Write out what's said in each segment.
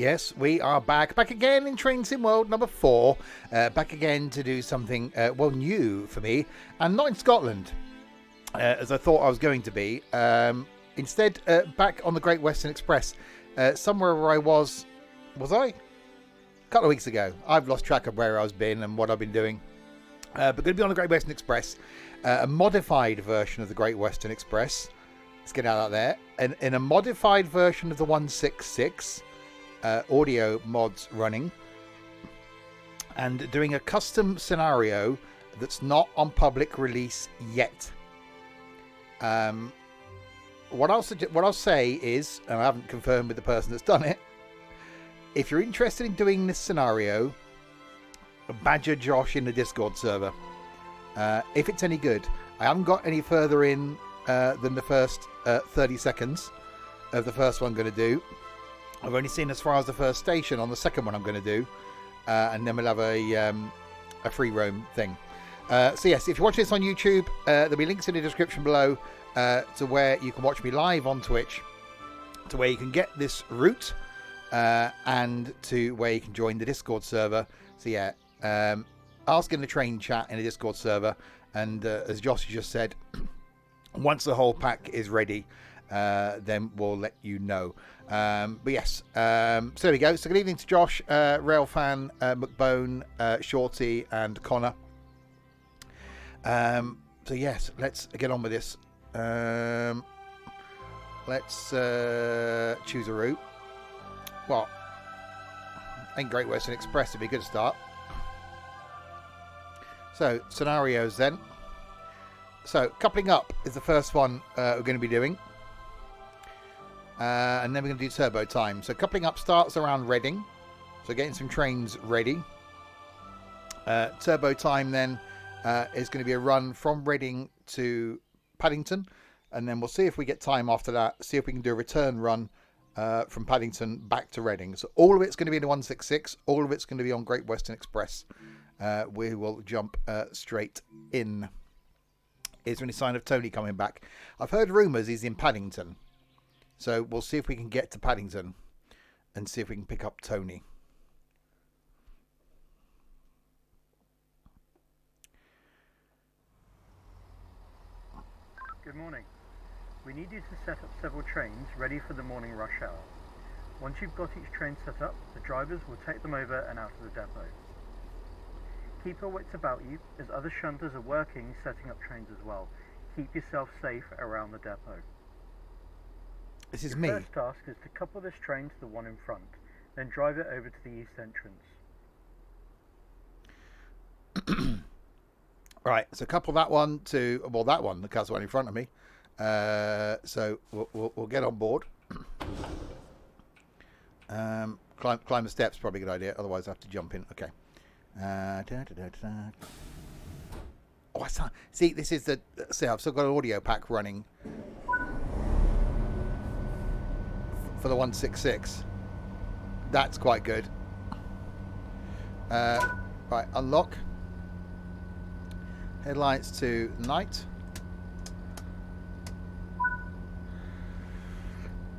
Yes, we are back again in Train Sim World number 4. Back again to do something, new for me, and not in Scotland, as I thought I was going to be. Instead, back on the Great Western Express, somewhere where I was I? A couple of weeks ago. I've lost track of where I've been and what I've been doing. But going to be on the Great Western Express, a modified version of the Great Western Express. Let's get out of there. And in a modified version of the 166. Audio mods running, and doing a custom scenario that's not on public release yet. What I'll say is, and I haven't confirmed with the person that's done it, if you're interested in doing this scenario, badger Josh in the Discord server. If it's any good. I haven't got any further in than the first 30 seconds of the first one I'm going to do. I've only seen as far as the first station on the second one I'm going to do, and then we'll have a free roam thing. So yes, if you're watching this on YouTube, there'll be links in the description below to where you can watch me live on Twitch, to where you can get this route, and to where you can join the Discord server. So yeah, ask in the train chat in the Discord server, and as Josh just said, once the whole pack is ready, then we'll let you know. But yes, so there we go. So good evening to Josh, Railfan, McBone, Shorty, and Connor. So yes, let's get on with this. Let's choose a route. Well, I think Great Western Express would be a good start. So scenarios then. So coupling up is the first one we're going to be doing. And then we're going to do turbo time. So coupling up starts around Reading. So getting some trains ready. Turbo time then is going to be a run from Reading to Paddington. And then we'll see if we get time after that. See if we can do a return run from Paddington back to Reading. So all of it's going to be in the 166. All of it's going to be on Great Western Express. We will jump straight in. Is there any sign of Tony coming back? I've heard rumours he's in Paddington. So we'll see if we can get to Paddington and see if we can pick up Tony. Good morning. We need you to set up several trains ready for the morning rush hour. Once you've got each train set up, the drivers will take them over and out of the depot. Keep your wits about you, as other shunters are working setting up trains as well. Keep yourself safe around the depot. This is Your me. first task is to couple this train to the one in front, then drive it over to the east entrance. Right, so couple that one to, well, that one, the one in front of me. So we'll get on board. Climb the steps, probably a good idea. Otherwise, I have to jump in. Okay. Oh, I saw. See, this is the. See, I've still got an audio pack running for the 166. That's quite good. Right, unlock. Headlights to night.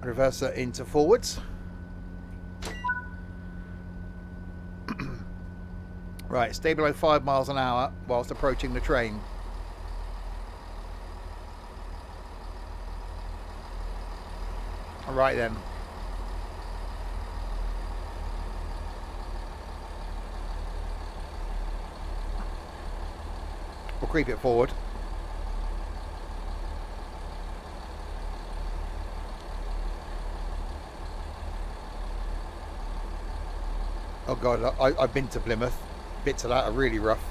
Reverser into forwards. Right, stay below 5 miles an hour whilst approaching the train. All right then. We'll creep it forward. Oh God, I've been to Plymouth. Bits of that are really rough.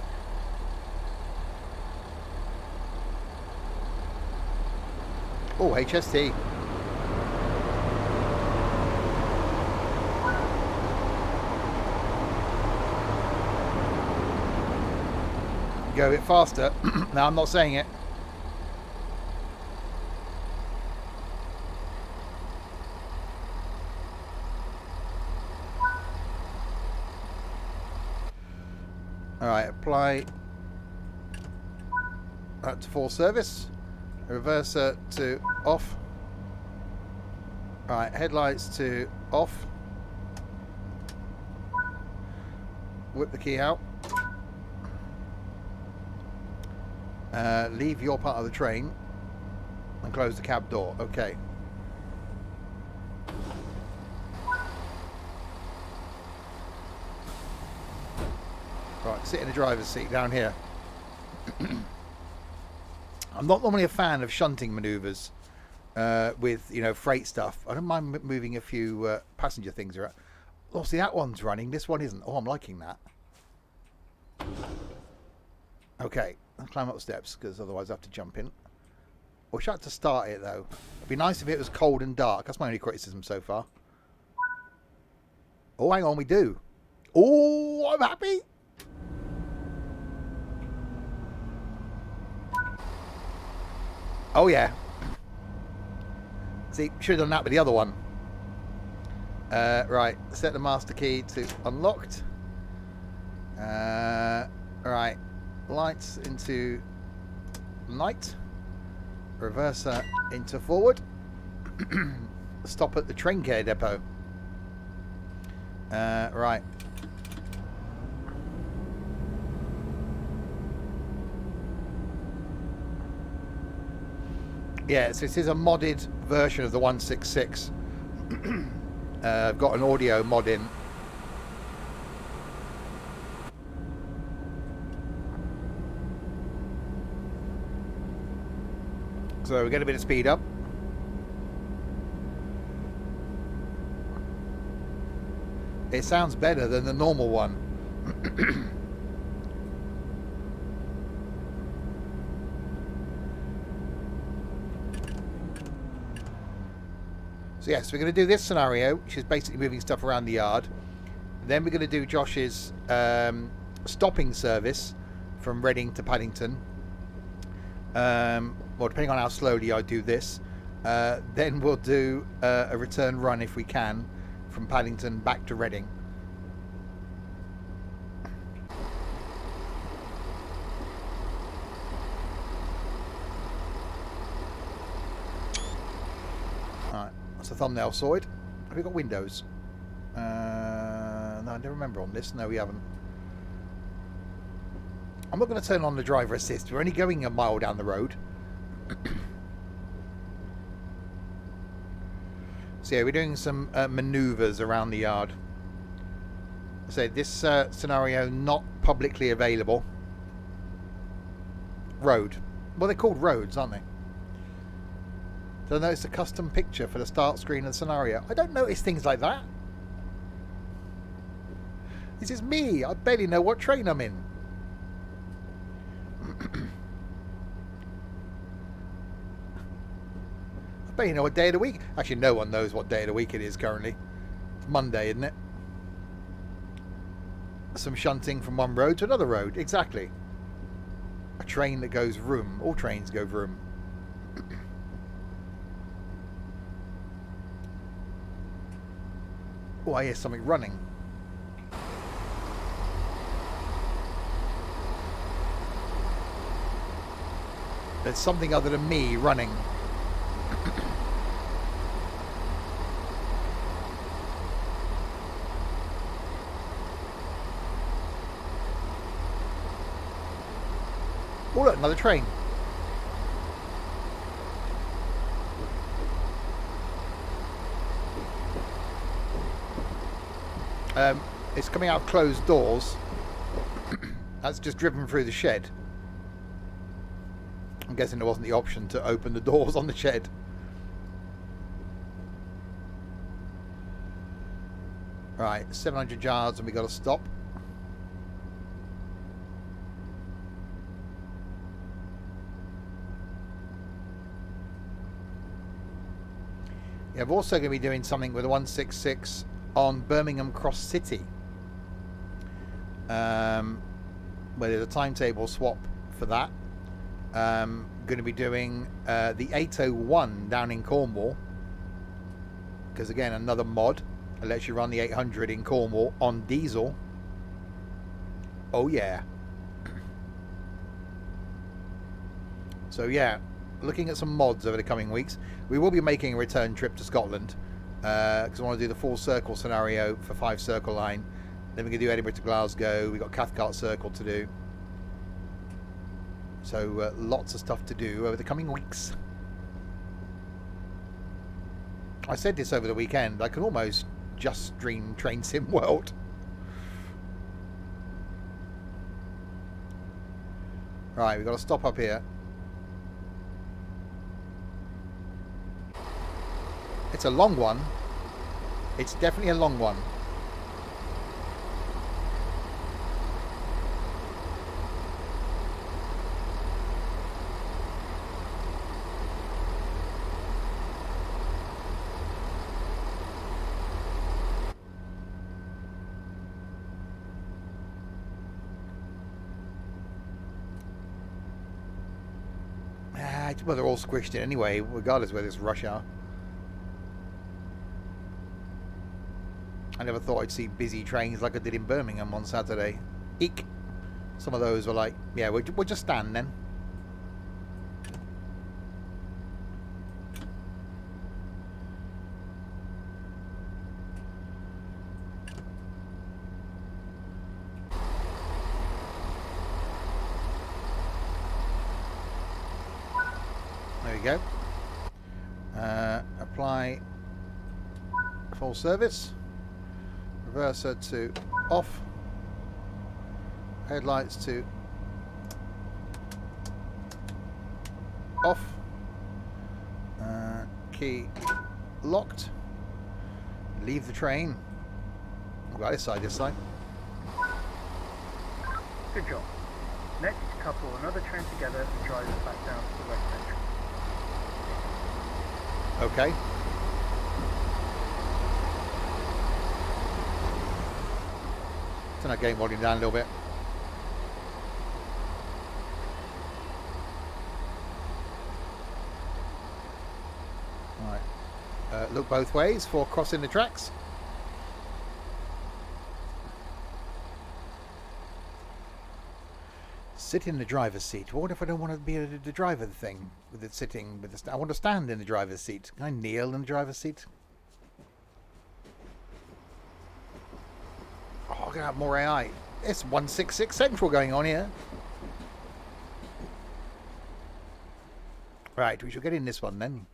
Oh, HST. Go a bit faster. No, I'm not saying it. Alright, apply that to full service. Reverser to off. Alright, headlights to off. whip the key out. Leave your part of the train and close the cab door. Okay. Right, sit in the driver's seat down here. I'm not normally a fan of shunting manoeuvres with, you know, freight stuff. I don't mind moving a few passenger things around. Oh, see, that one's running. This one isn't. Oh, I'm liking that. Okay, I'll climb up the steps because otherwise I have to jump in. Wish I had to start it though. It'd be nice if it was cold and dark. That's my only criticism so far. Oh, hang on, we do. Oh, I'm happy. Oh yeah. See, should have done that with the other one. Right, set the master key to unlocked. Right, lights into night. Reverser into forward. Stop at the train care depot. Right. Yeah, so this is a modded version of the 166. I've got an audio mod in. So we get a bit of speed up. It sounds better than the normal one. So yes, we're going to do this scenario, which is basically moving stuff around the yard. Then we're going to do Josh's stopping service from Reading to Paddington. Well, depending on how slowly I do this. Then we'll do a return run if we can from Paddington back to Reading. Alright, that's the thumbnail sorted. Have we got windows? No, I don't remember on this. No, we haven't. I'm not going to turn on the driver assist. We're only going a mile down the road. So yeah, we're doing some manoeuvres around the yard. So this scenario not publicly available. Road. Well, they're called roads, aren't they? So I notice a custom picture for the start screen of the scenario. I don't notice things like that. This is me. I barely know what train I'm in. I barely know what day of the week. Actually, no one knows what day of the week it is currently. It's Monday, isn't it? Some shunting from one road to another road. Exactly. A train that goes vroom. All trains go vroom. Oh, I hear something running. There's something other than me running. Oh look, another train. It's coming out of closed doors. That's just driven through the shed. I'm guessing there wasn't the option to open the doors on the shed. Right, 700 yards and we got to stop. Yeah, we're also going to be doing something with a 166 on Birmingham Cross City. Where there's a timetable swap for that. Going to be doing the 801 down in Cornwall, because again another mod that lets you run the 800 in Cornwall on diesel. Oh yeah. So yeah, looking at some mods over the coming weeks. We will be making a return trip to Scotland because I want to do the full circle scenario for 5 Circle Line Then we're going to do Edinburgh to Glasgow. We've got Cathcart Circle to do. So lots of stuff to do over the coming weeks. I said this over the weekend. I can almost just stream Train Sim World. Right, we've got to stop up here. It's a long one. It's definitely a long one. Well, they're all squished in anyway, regardless of whether it's rush hour. I never thought I'd see busy trains like I did in Birmingham on Saturday. Eek. Some of those were like, yeah, we'll just stand then. There we go. Apply full service. Reverser to off. Headlights to off. Key locked. Leave the train. Right, this side, this side. Good job. Next, couple another train together and drive it back down to the west entrance. Okay. Turn that game volume down a little bit. Alright. Look both ways for crossing the tracks. Sit in the driver's seat. What if I don't want to be the driver thing with it sitting with the? I want to stand in the driver's seat. Can I kneel in the driver's seat? Oh, I'm gonna have more AI. It's 166 Central going on here. Right, we should get in this one then.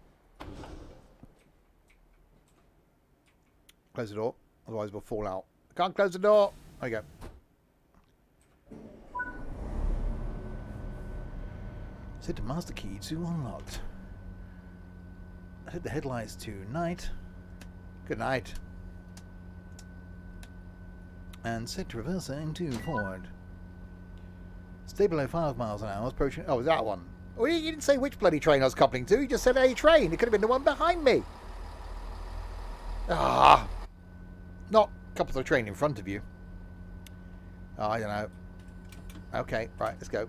Close the door, otherwise we'll fall out. I can't close the door. There you go. Set the master key to unlocked. Set the headlights to night. Good night. And set reverser into forward. Stay below 5 miles an hour. Approaching. Oh, that one. Oh, you didn't say which bloody train I was coupling to. You just said a train. It could have been the one behind me. Ah. Not couple the train in front of you. Oh, I don't know. Okay, right, let's go.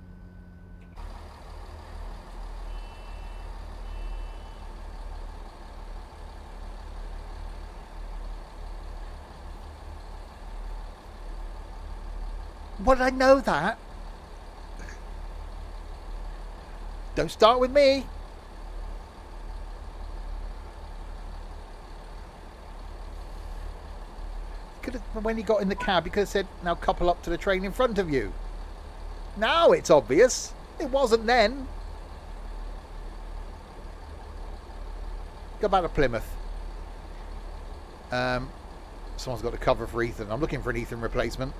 What did I know that? Don't start with me. Could have, when he got in the cab, he could have said, now couple up to the train in front of you. Now it's obvious. It wasn't then. Go back to Plymouth. Someone's got to cover for Ethan. I'm looking for an Ethan replacement.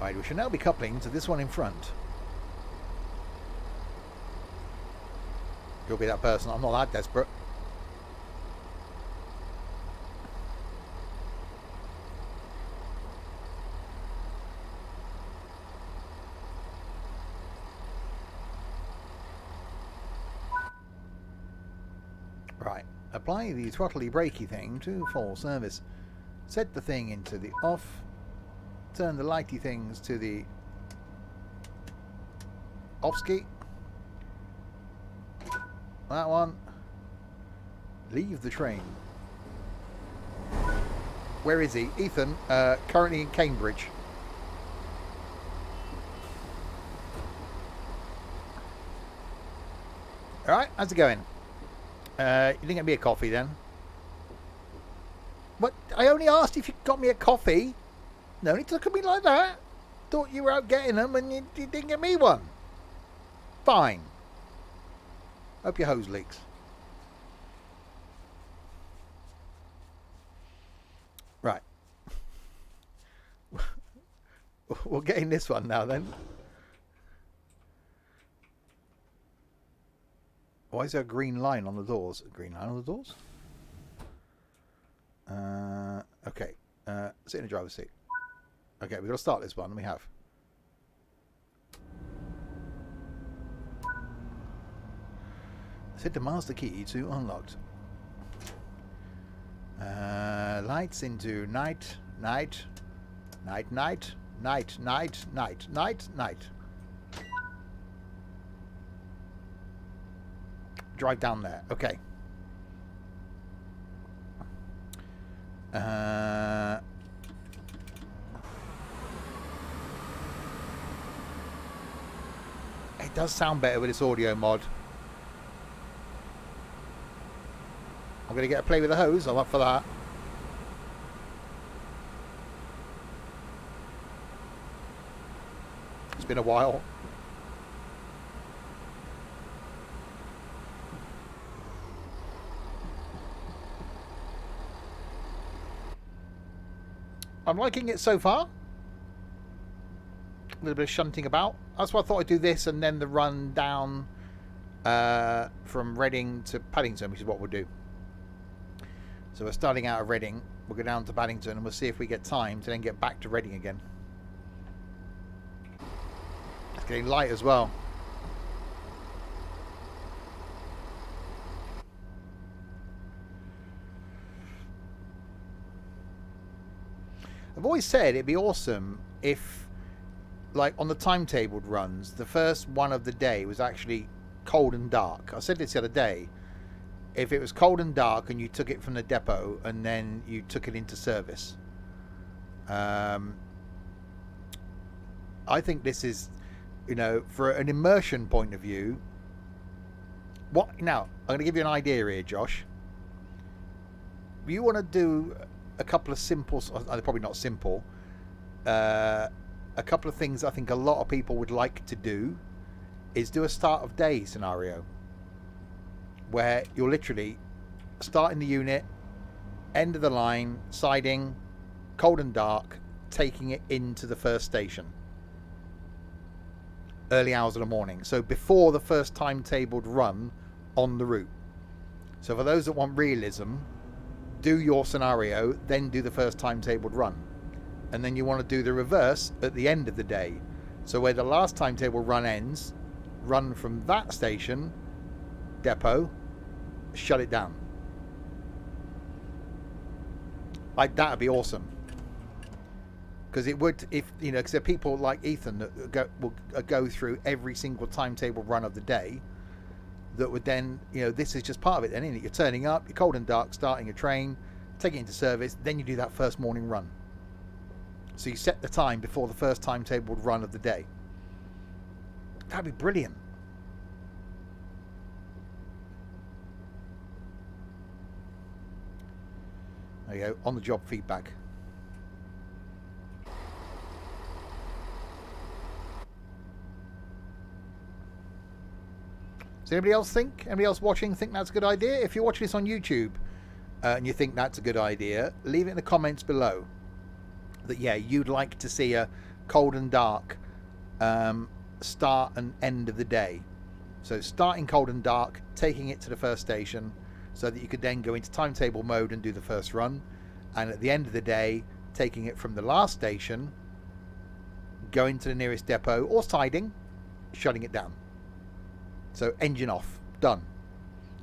Right, we should now be coupling to this one in front. You'll be that person. I'm not that desperate. Right, apply the throttly brakey thing to full service. Set the thing into the off. Turn the lighty things to the off ski. That one. Leave the train. Where is he? Ethan, currently in Cambridge. Alright, how's it going? You didn't get me a coffee then? What? I only asked if you got me a coffee. No need to look at me like that. Thought you were out getting them and you didn't get me one. Fine. Hope your hose leaks. Right. We'll get in this one now then. Why is there a green line on the doors? A green line on the doors? Okay. Sit in the driver's seat. Okay, we've got to start this one, and we have. Set the master key to unlocked. Lights into night, night, night, night, night, night, night, night, night. Drive down there. Okay. It does sound better with this audio mod. I'm going to get a play with the hose. I'm up for that. It's been a while. I'm liking it so far. A little bit of shunting about. That's why I thought I'd do this and then the run down from Reading to Paddington, which is what we'll do. So we're starting out of Reading. We'll go down to Paddington and we'll see if we get time to then get back to Reading again. It's getting light as well. I've always said it'd be awesome if, like, on the timetabled runs, the first one of the day was actually cold and dark. I said this the other day. If it was cold and dark and you took it from the depot and then you took it into service. I think this is, you know, for an immersion point of view. What now? I'm going to give you an idea here, Josh. You want to do a couple of simple, probably not simple, a couple of things I think a lot of people would like to do is do a start of day scenario where you're literally starting the unit, end of the line, siding, cold and dark, taking it into the first station. Early hours of the morning. So before the first timetabled run on the route. So for those that want realism, do your scenario, then do the first timetabled run. And then you want to do the reverse at the end of the day. So where the last timetable run ends, run from that station, depot, shut it down. Like, that would be awesome. Because it would, if, you know, because there are people like Ethan that will go through every single timetable run of the day that would then, you know, this is just part of it then, isn't it? You're turning up, you're cold and dark, starting a train, taking it into service, then you do that first morning run. So you set the time before the first timetabled run of the day. That'd be brilliant. There you go, on the job feedback. Does anybody else think? Anybody else watching think that's a good idea? If you're watching this on YouTube and you think that's a good idea, leave it in the comments below. That, yeah, you'd like to see a cold and dark start and end of the day. So starting cold and dark, taking it to the first station so that you could then go into timetable mode and do the first run. And at the end of the day, taking it from the last station, going to the nearest depot or siding, shutting it down. So engine off, done.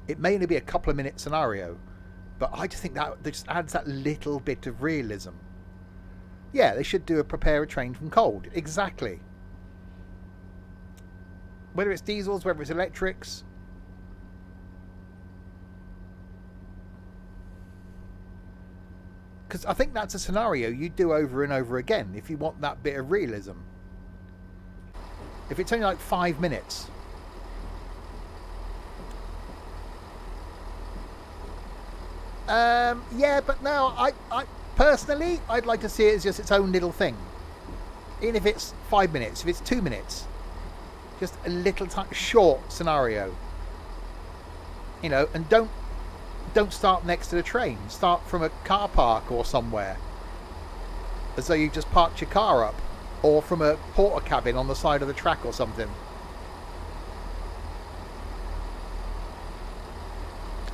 It may only be a couple of minute scenario, but I just think that just adds that little bit of realism. Yeah, they should do a prepare a train from cold. Exactly. Whether it's diesels, whether it's electrics. Because I think that's a scenario you do over and over again if you want that bit of realism. If it's only like 5 minutes, Yeah, but no, I personally, I'd like to see it as just its own little thing. Even if it's 5 minutes, if it's 2 minutes, just a little short scenario. You know, and don't start next to the train. Start from a car park or somewhere, as though you just parked your car up, or from a porter cabin on the side of the track or something.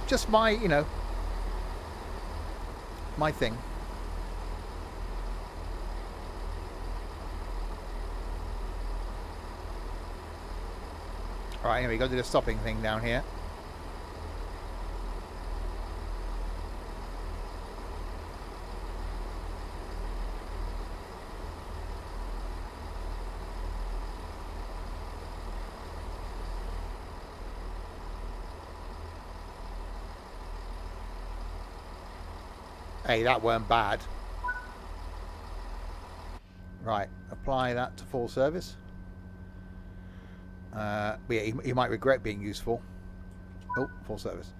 Just my, you know, my thing. Alright, anyway, go do the stopping thing down here. Hey, that weren't bad. Right, apply that to full service. Yeah, you might regret being useful. Oh, full service.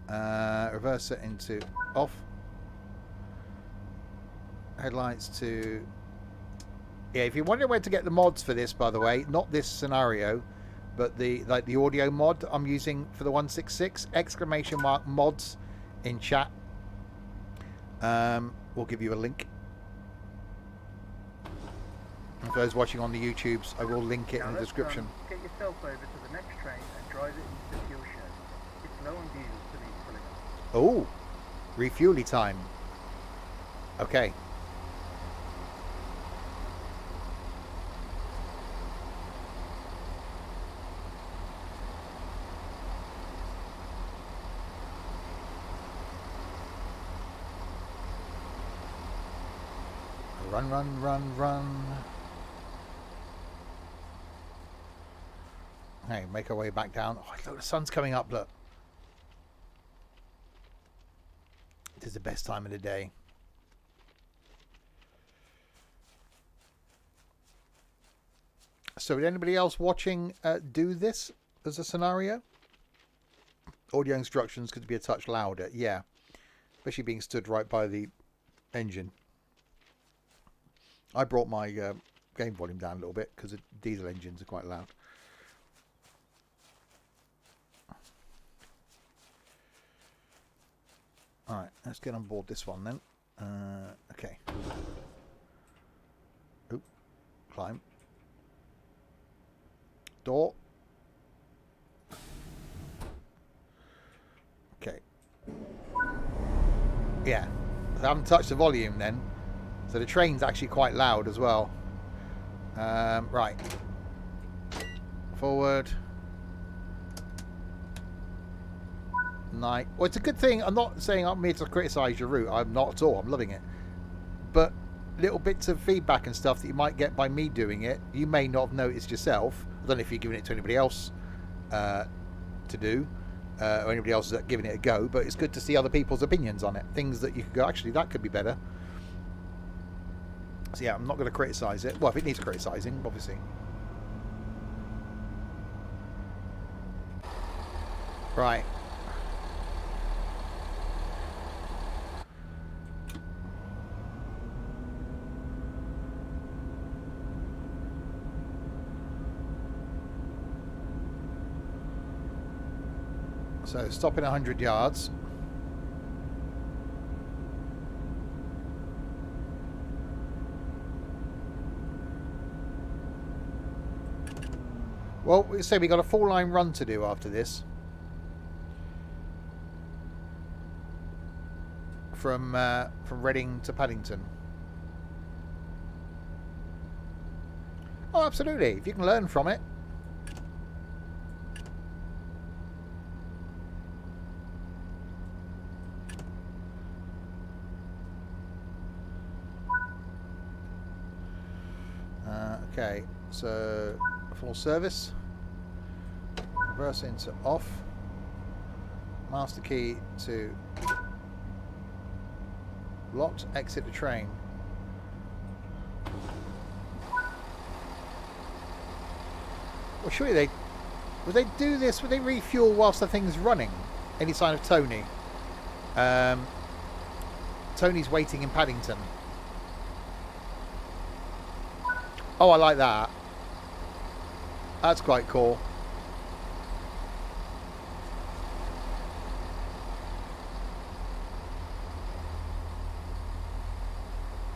Reverse it into off. Headlights to... Yeah, if you wonder where to get the mods for this, by the way, not this scenario, but the audio mod I'm using for the 166, ! mods in chat. We'll give you a link. And for those watching on the YouTubes, I will link it in the description. Get yourself over to the next train and drive it into the fuel shed. It's low on diesel, so needs filling up. Oh, refueling time. Okay. Run, run, run, run. Hey, make our way back down. Oh, look, the sun's coming up, look. It is the best time of the day. So would anybody else watching do this as a scenario? Audio instructions could be a touch louder, yeah. Especially being stood right by the engine. I brought my game volume down a little bit because the diesel engines are quite loud. Alright, let's get on board this one then. Okay. Oop. Climb. Door. Okay. Yeah. I haven't touched the volume then. So the train's actually quite loud as well. Right. Forward. Night. Well, it's a good thing. I'm not saying I'm here to criticise your route. I'm not at all. I'm loving it. But little bits of feedback and stuff that you might get by me doing it, you may not have noticed yourself. I don't know if you're giving it to anybody else to do, or anybody else that's giving it a go, but it's good to see other people's opinions on it. Things that you could go, actually, that could be better. So yeah, I'm not going to criticise it. Well, if it needs criticising, obviously. Right. So stopping 100 yards. Well, we say we got a 4-line run to do after this. From Reading to Paddington. Oh, absolutely. If you can learn from it. Okay, so full service. Reverse into off. Master key to locked. Exit the train. Well, surely would they do this? Would they refuel whilst the thing's running? Any sign of Tony? Tony's waiting in Paddington. Oh, I like that. That's quite cool.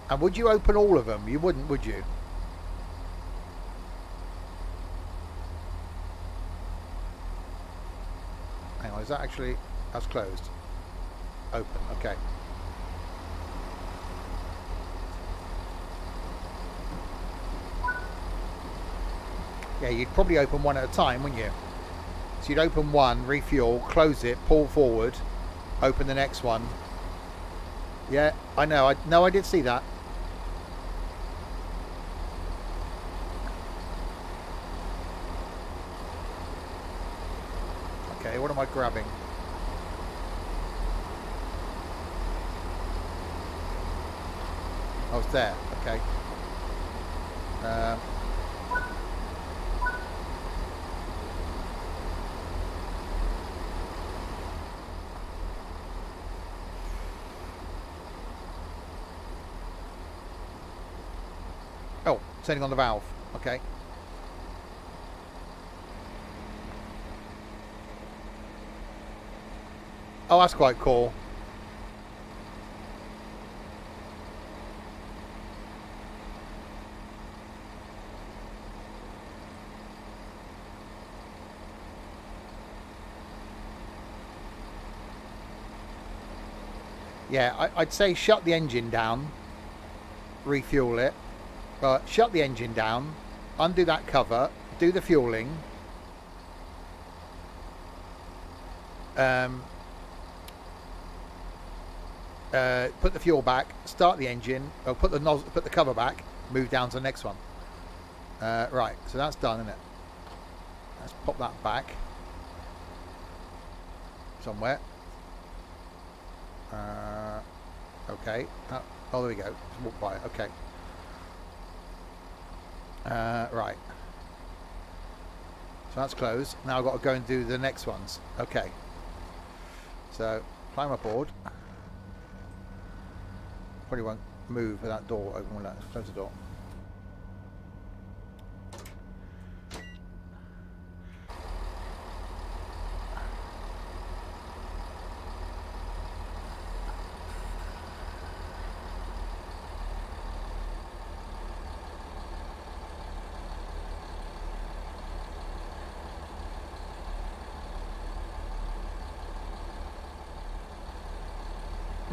And would you open all of them? You wouldn't, would you? Hang on, is that actually... That's closed. Open, okay. Yeah, you'd probably open one at a time, wouldn't you? So you'd open one, refuel, close it, pull forward, open the next one. Yeah, I know. I did see that. Okay, what am I grabbing? Oh, it's there. Okay. Oh, turning on the valve. Okay. Oh, that's quite cool. Yeah, I'd say shut the engine down, refuel it, shut the engine down, undo that cover, do the fueling, put the fuel back, start the engine, or put the cover back, move down to the next one. Right, so that's done, isn't it? Let's pop that back somewhere. Okay. Oh, there we go. Just walk by it. Okay. Right. So that's closed. Now I've got to go and do the next ones. Okay. So climb aboard. Probably won't move with that door open. Let's close the door.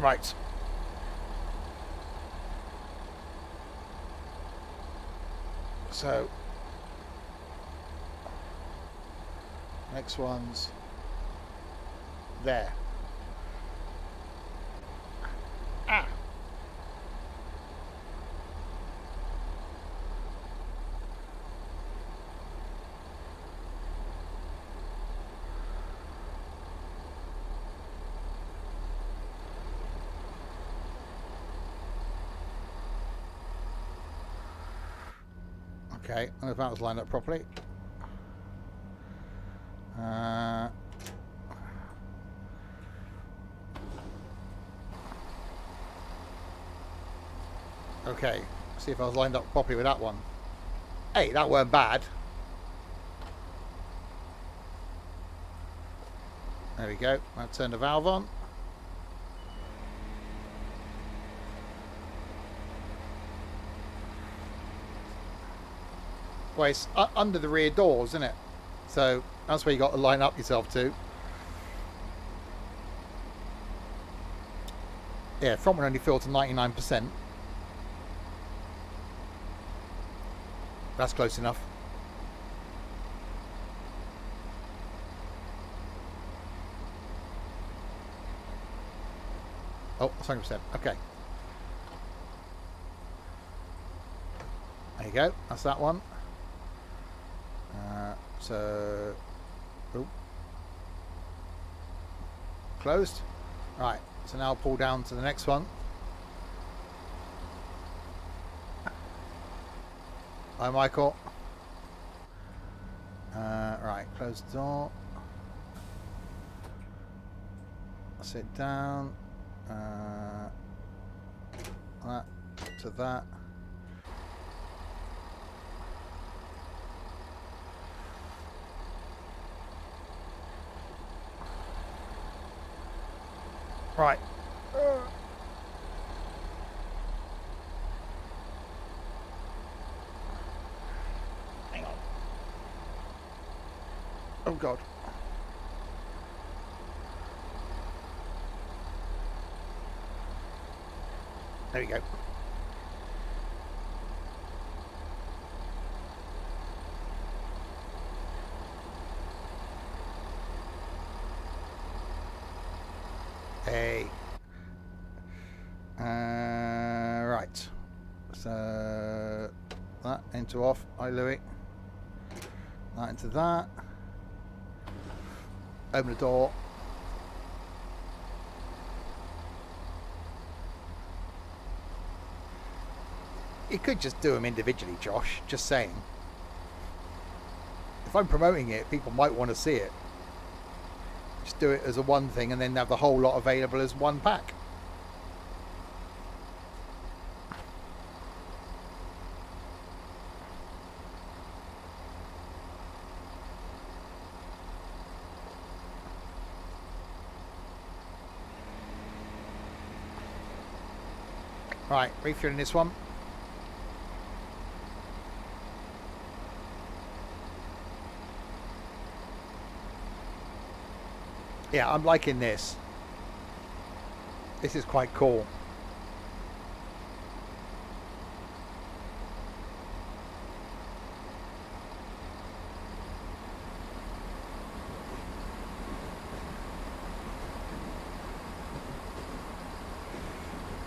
Right. So next one's there. Ah. Okay, I don't know if that was lined up properly. Okay, see if I was lined up properly with that one. Hey, that weren't bad. There we go. I'll turn the valve on. Well, it's under the rear doors, isn't it? So that's where you got to line up yourself to. Yeah, front one only filled to 99%. That's close enough. Oh, that's 100%. Okay. There you go. That's that one. So, oh, closed. Right. So now I'll pull down to the next one. Hi, Michael. Right. Close the door. Sit down. That to that. Right. Hang on. Oh God. There we go. Hey. Right. So that into off. Hi, Louis. That into that. Open the door. You could just do them individually, Josh. Just saying. If I'm promoting it, people might want to see it. Just do it as a one thing and then have the whole lot available as one pack. Right, refueling this one. Yeah, I'm liking this. This is quite cool.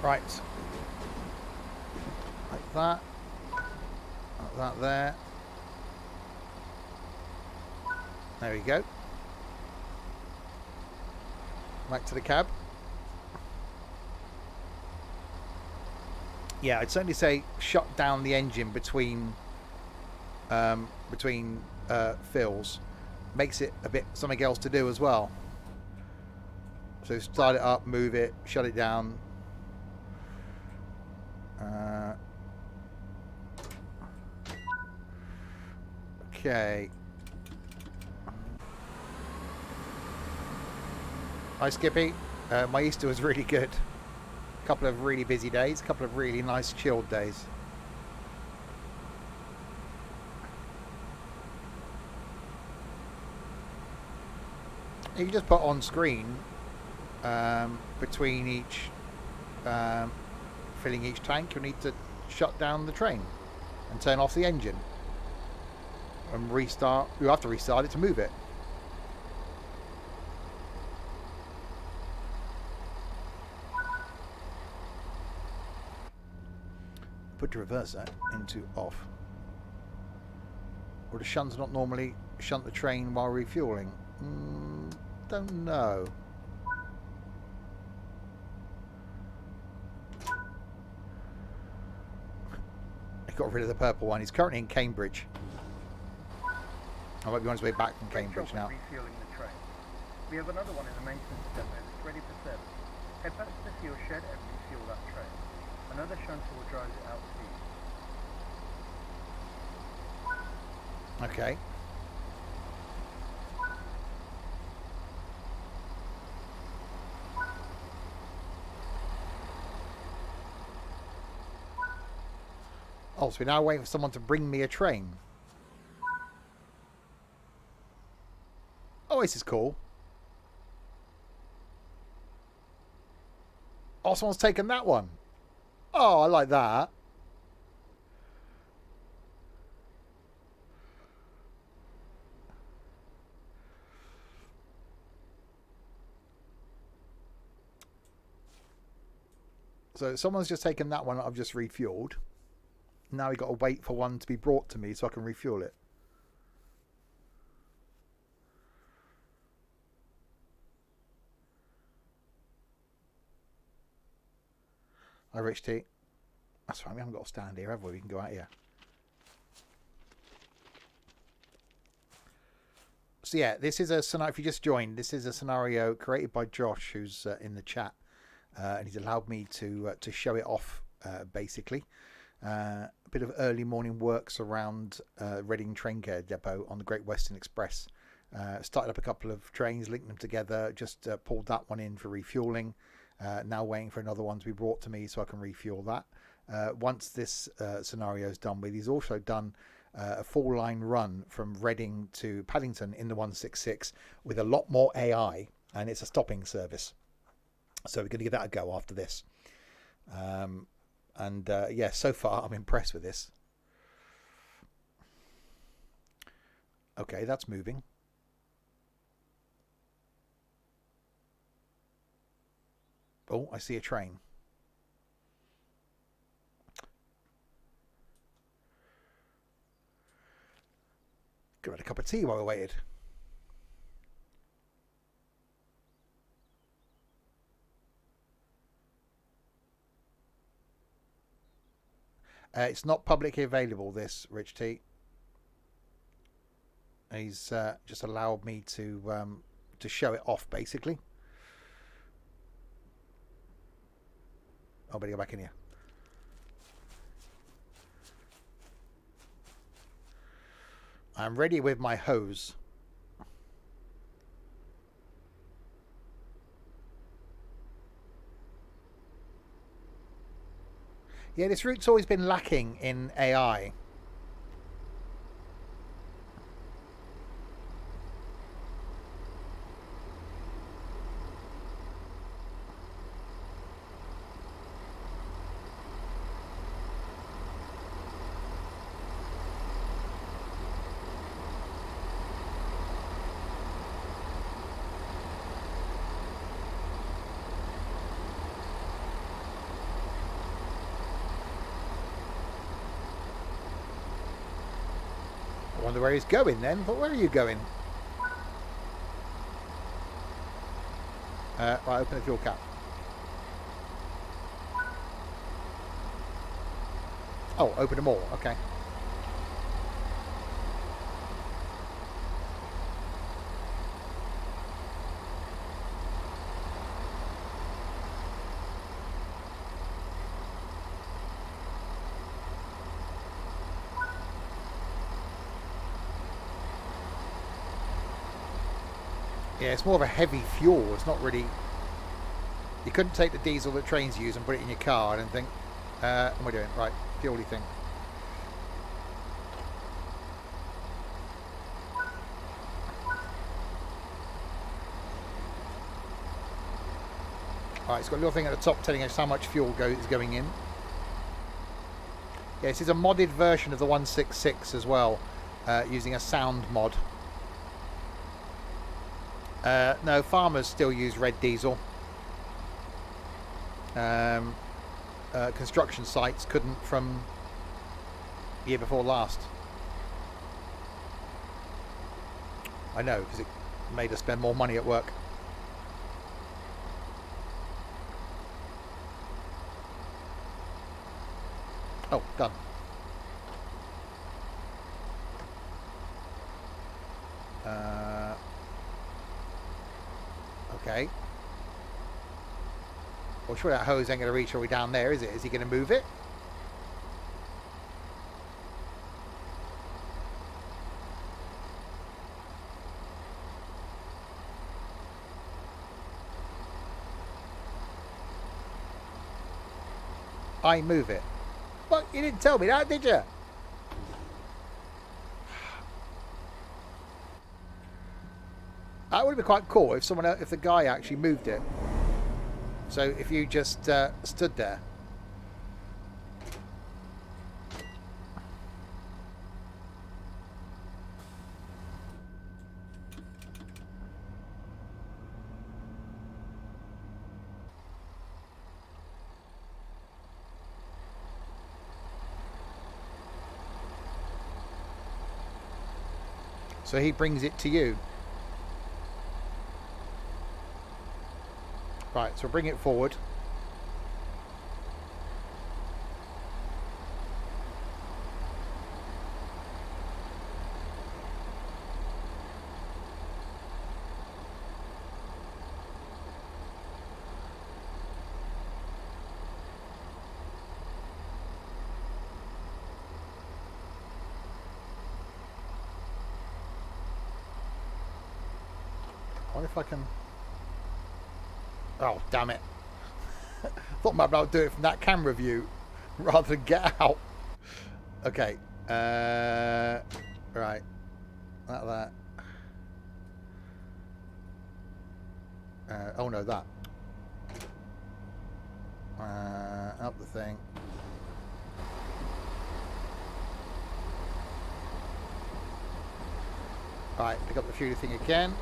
Right. Like that. Like that there. There we go. Back to the cab. Yeah, I'd certainly say shut down the engine between fills. Makes it a bit something else to do as well. So start it up, move it, shut it down. Okay. Hi Skippy. My Easter was really good. A couple of really busy days, a couple of really nice chilled days. You can just put on screen between each filling each tank. You need to shut down the train and turn off the engine and restart. You have to restart it to move it. Put the reverser into off. Or the shunts not normally shunt the train while refueling? Don't know. He got rid of the purple one. He's currently in Cambridge. I might be on his way back from Cambridge now. Refueling the train. We have another one in the maintenance depot that's ready for service. Head back to the fuel shed and refuel that train. Another shunter will drive it out to you. Okay. Oh, so we're now waiting for someone to bring me a train. Oh, this is cool. Oh, someone's taken that one. Oh, I like that. So someone's just taken that one that I've just refueled. Now we've got to wait for one to be brought to me so I can refuel it. Hi, Rich T. That's right, we haven't got to stand here, have we? We can go out here. So yeah, this is a scenario. If you just joined, this is a scenario created by Josh, who's in the chat, and he's allowed me to show it off basically. A bit of early morning works around Reading train care depot on the Great Western Express. Started up a couple of trains, linked them together, just pulled that one in for refueling. Now waiting for another one to be brought to me so I can refuel that. Once this scenario is done with, he's also done a full line run from Reading to Paddington in the 166 with a lot more AI, and it's a stopping service. So we're going to give that a go after this. Yeah, so far I'm impressed with this. Okay, that's moving. Oh, I see a train. Could have had a cup of tea while we waited. It's not publicly available, this, Rich T. He's just allowed me to show it off, basically. I better go back in here. I'm ready with my hose. Yeah, this route's always been lacking in AI. I wonder where he's going then, but where are you going? Right, open the fuel cap. Oh, open them all, okay. Yeah, it's more of a heavy fuel. It's not really... You couldn't take the diesel that trains use and put it in your car and think, what am I doing? Right, fuely thing. Right, it's got a little thing at the top telling us how much fuel is going in. Yeah, this is a modded version of the 166 as well, using a sound mod. No, farmers still use red diesel. Construction sites couldn't from the year before last. I know, because it made us spend more money at work. Oh, done. Okay. Well, sure that hose ain't going to reach all the way down there, is it? Is he going to move it? I move it. Well, you didn't tell me that, did you? That would have been quite cool if if the guy actually moved it. So if you just stood there. So he brings it to you. Right, so bring it forward. wonder if I can... Oh, damn it. Thought maybe I'll do it from that camera view rather than get out. Okay. Right. That. Oh no, that. Up the thing. Right, pick up the fuel thing again.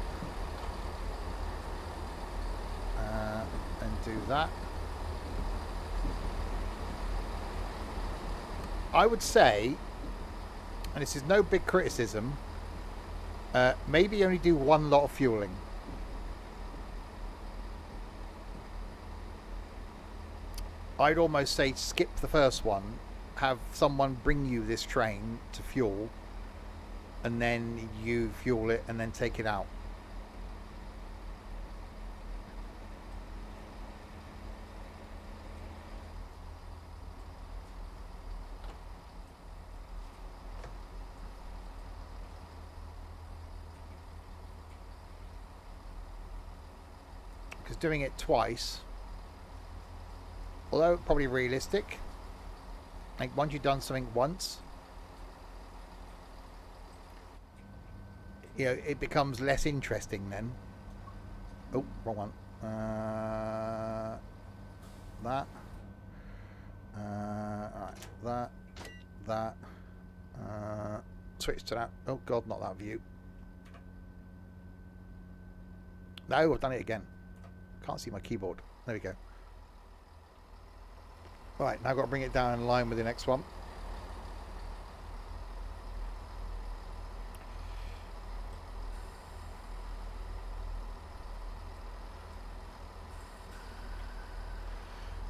And do that. I would say, and this is no big criticism, maybe only do one lot of fueling. I'd almost say skip the first one, have someone bring you this train to fuel, and then you fuel it and then take it out. Because doing it twice, although probably realistic, like once you've done something once, you know, it becomes less interesting then. Oh, wrong one. That. Alright, that. Switch to that. Oh god, not that view. No, I've done it again. Can't see my keyboard. There we go. Right, now I've got to bring it down in line with the next one.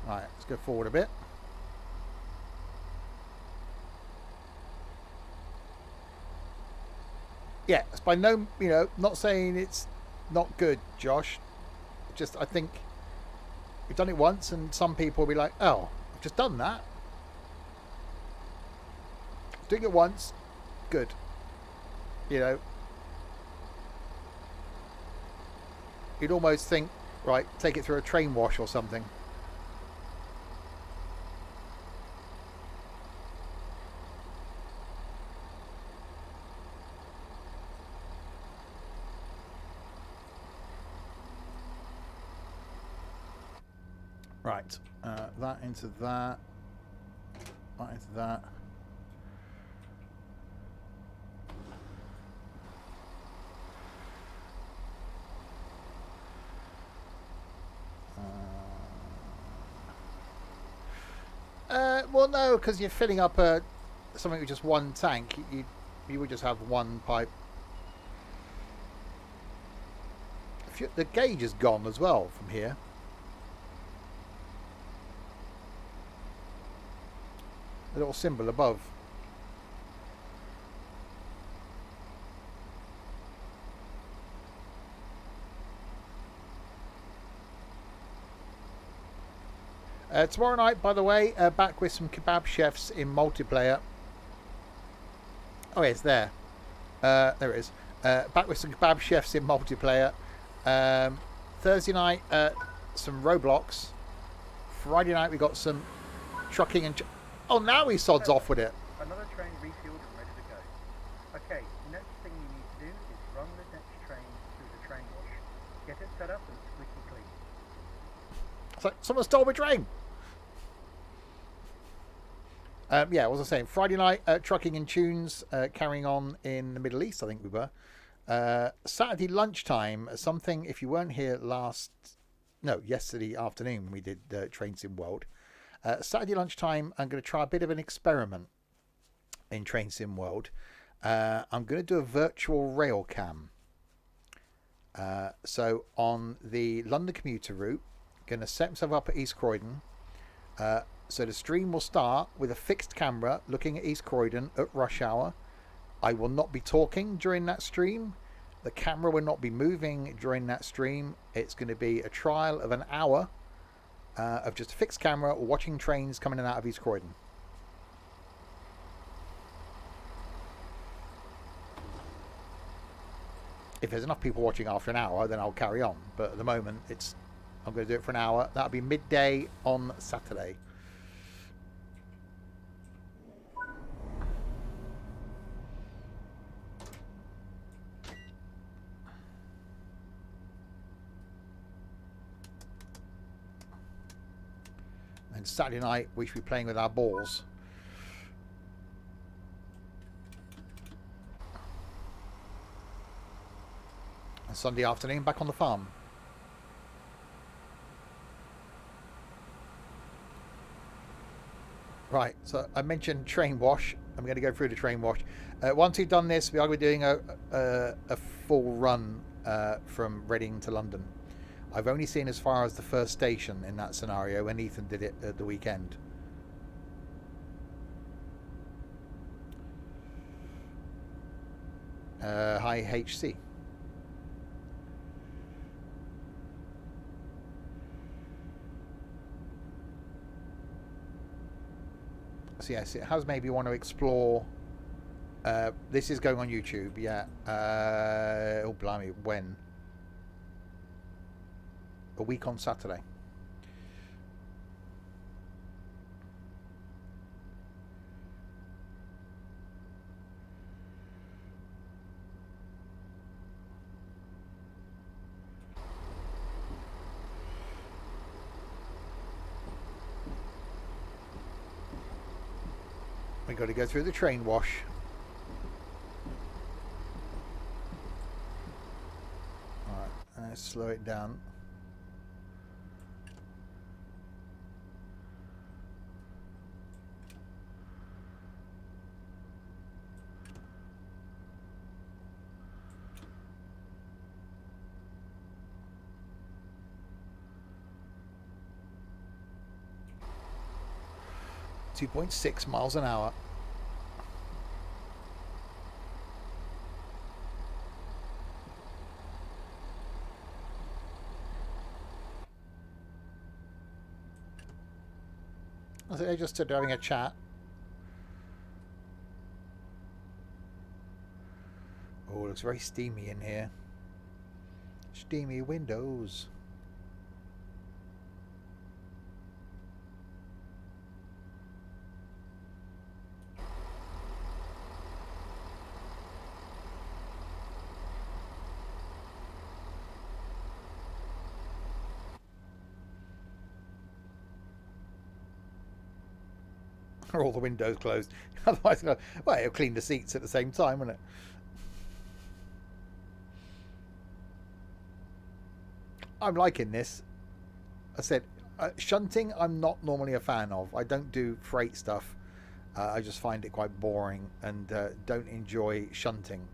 Right, let's go forward a bit. Yeah, it's by no, you know, not saying it's not good, Josh. Just, I think we've done it once and some people will be like, oh, I've just done that. Doing it once, good. You know, you'd almost think, right, take it through a train wash or something. Right, that into that into that. Well, no, because you're filling up something with just one tank. You would just have one pipe. The gauge is gone as well from here. The little symbol above. Tomorrow night, by the way, back with some kebab chefs in multiplayer. Oh, yeah, it's there. There it is. Back with some kebab chefs in multiplayer. Thursday night, some Roblox. Friday night, we got some trucking and... Oh, now he sods off with it. Another train refueled and ready to go. Okay, next thing you need to do is run the next train through the train wash. Get it set up and squeaky clean. It's like someone stole my train. Yeah, what was I saying? Friday night, trucking and tunes, carrying on in the Middle East, I think we were. Saturday lunchtime, something, if you weren't here yesterday afternoon, we did Train Sim World. Saturday lunchtime, I'm going to try a bit of an experiment in Train Sim World. I'm going to do a virtual rail cam. So on the London commuter route, going to set myself up at East Croydon. So the stream will start with a fixed camera looking at East Croydon at rush hour. I will not be talking during that stream. The camera will not be moving during that stream. It's going to be a trial of an hour of just a fixed camera watching trains coming in and out of East Croydon. If there's enough people watching after an hour, then I'll carry on. But at the moment, I'm going to do it for an hour. That'll be midday on Saturday. And Saturday night, we should be playing with our balls. And Sunday afternoon, back on the farm. Right, so I mentioned train wash. I'm going to go through the train wash. Once we've done this, we are going to be doing a full run from Reading to London. I've only seen as far as the first station in that scenario, and Ethan did it at the weekend. Hi, HC. So yes, it has made me want to explore. This is going on YouTube, yeah. Oh, blimey, when? A week on Saturday. We got to go through the train wash. Alright, let's slow it down. .6 miles an hour. I think they just stood having a chat. Oh, it looks very steamy in here. Steamy windows. Are all the windows closed? Otherwise, well, it'll clean the seats at the same time, won't it? I'm liking this. I said, shunting I'm not normally a fan of. I don't do freight stuff. I just find it quite boring and don't enjoy shunting.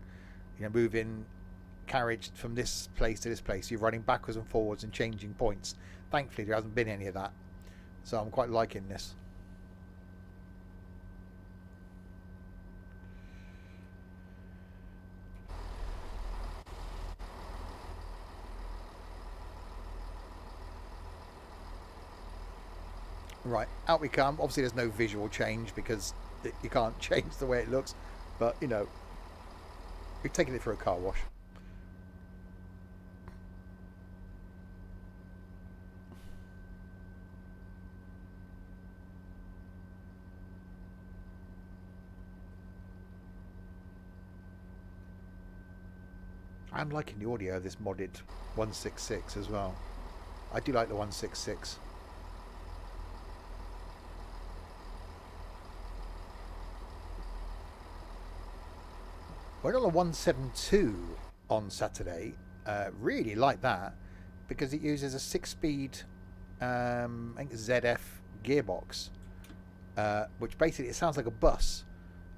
You know, moving carriage from this place to this place. You're running backwards and forwards and changing points. Thankfully, there hasn't been any of that. So I'm quite liking this. Right, out we come. Obviously there's no visual change because you can't change the way it looks, but you know, we've taken it for a car wash. I'm liking the audio of this modded 166 as well. I do like the 166. We're on a 172 on Saturday. Really like that because it uses a 6-speed, I think ZF gearbox, which basically it sounds like a bus.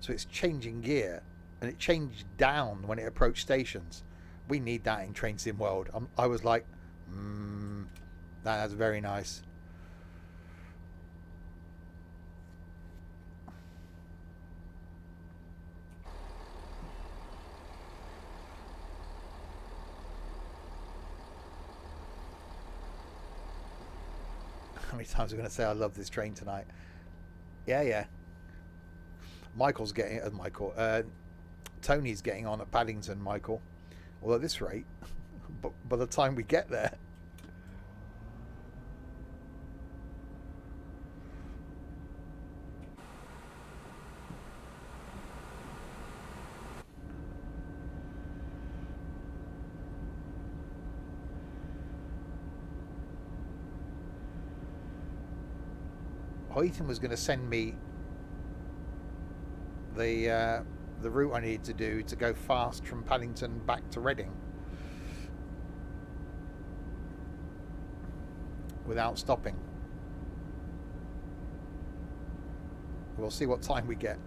So it's changing gear, and it changed down when it approached stations. We need that in Train Sim World. I was like, that's very nice. How many times am I going to say I love this train tonight? Yeah. Michael's getting Tony's getting on at Paddington, Michael. Well, at this rate, but by the time we get there. Ethan was going to send me the route I needed to do to go fast from Paddington back to Reading without stopping. We'll see what time we get.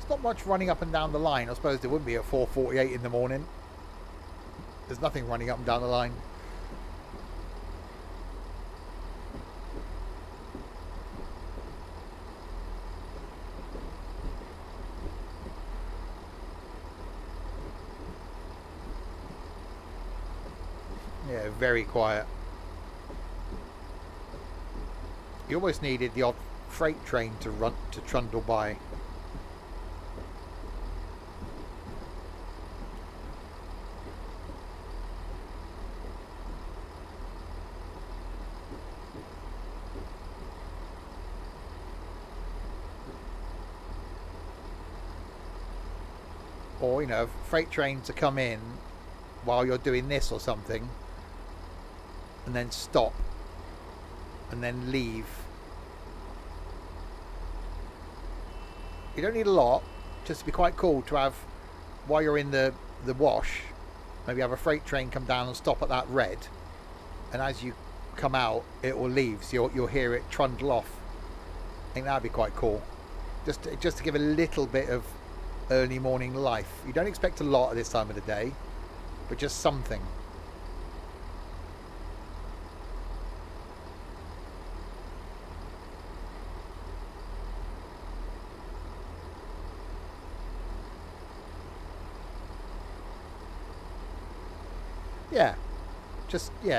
Not much running up and down the line. I suppose there wouldn't be at 4:48 in the morning. There's nothing running up and down the line. Yeah, very quiet. You almost needed the odd freight train to run to trundle by. Or, you know, freight train to come in while you're doing this or something, and then stop, and then leave. You don't need a lot, just to be quite cool to have, while you're in the wash, maybe have a freight train come down and stop at that red, and as you come out, it will leave, so you'll hear it trundle off. I think that'd be quite cool. Just to give a little bit of early morning life. You don't expect a lot at this time of the day, but just something.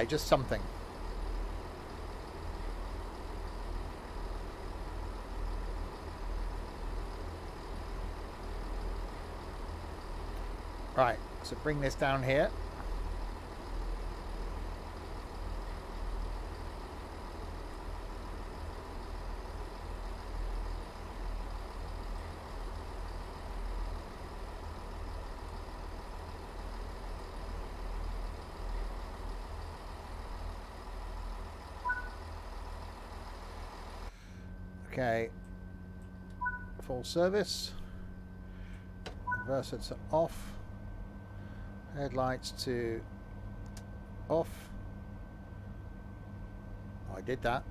Just something. Right, so bring this down here. Okay, full service. Reverser to off. Headlights to off. Oh, I did that.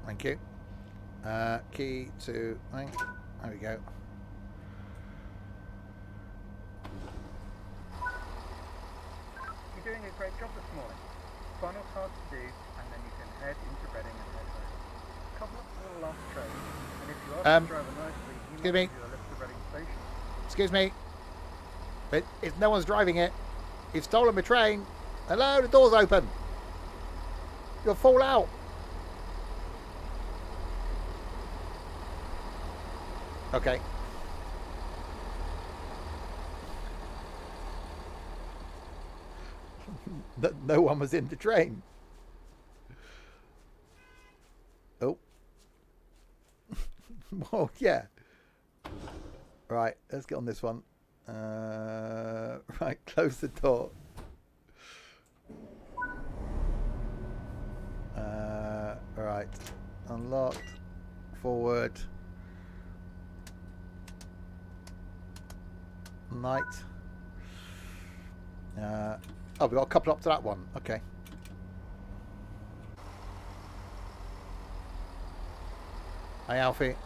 Thank you. Key to thing. There we go. You're doing a great job this morning. Final task to do, and then you can head into Reading and head home. Couple up to the last train, and if you ask the driver nicely, he might give you a lift to Reading Station. Excuse me. But if no one's driving it, you've stolen my train. Hello, the door's open. You'll fall out. Okay. No one was in the train. Oh. Well, yeah. Right, let's get on this one. Right, close the door. Right, unlocked. Forward. Night. Oh, we got a couple up to that one. Okay. Hi, Alfie.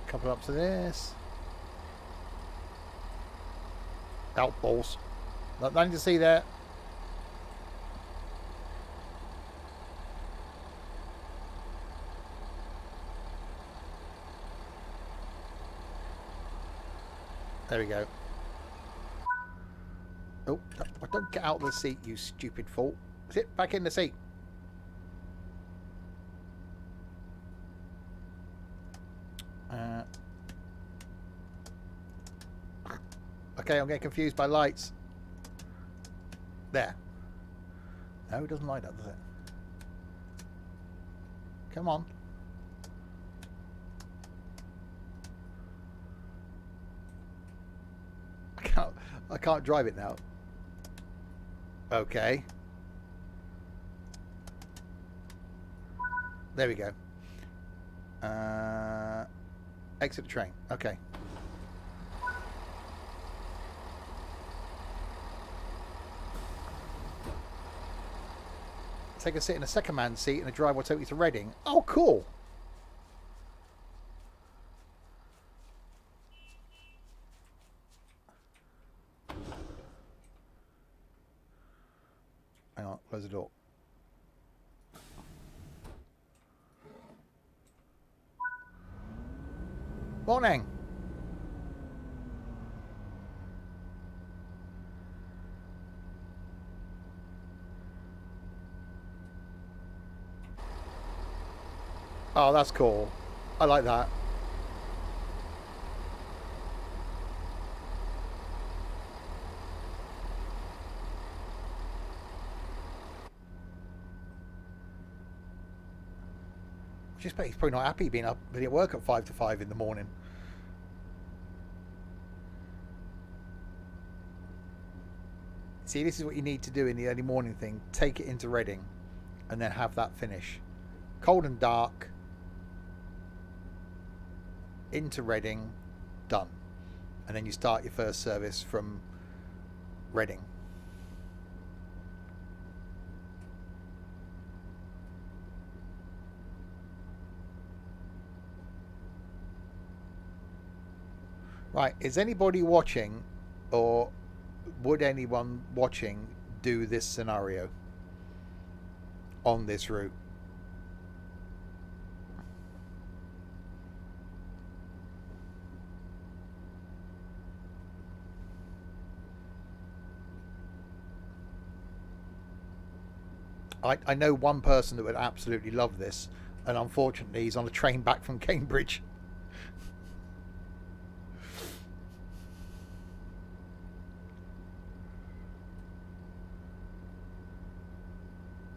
Couple up to this. Out balls. Nothing to see there. There we go. Oh, don't get out of the seat, you stupid fool. Sit back in the seat. Okay, I'm getting confused by lights. There. No, it doesn't light up, does it? Come on. I can't drive it now. Okay. There we go. Exit the train. Okay. Take a sit in a second man seat and the driver will take you to Reading. Oh, cool. Hang on, close the door. Morning. Oh, that's cool. I like that. Just bet he's probably not happy being up at work at 5 to 5 in the morning. See, this is what you need to do in the early morning thing. Take it into Reading and then have that finish. Cold and dark. Into Reading. Done. And then you start your first service from Reading. Right, is anybody watching, or would anyone watching do this scenario on this route? I know one person that would absolutely love this, and unfortunately he's on a train back from Cambridge.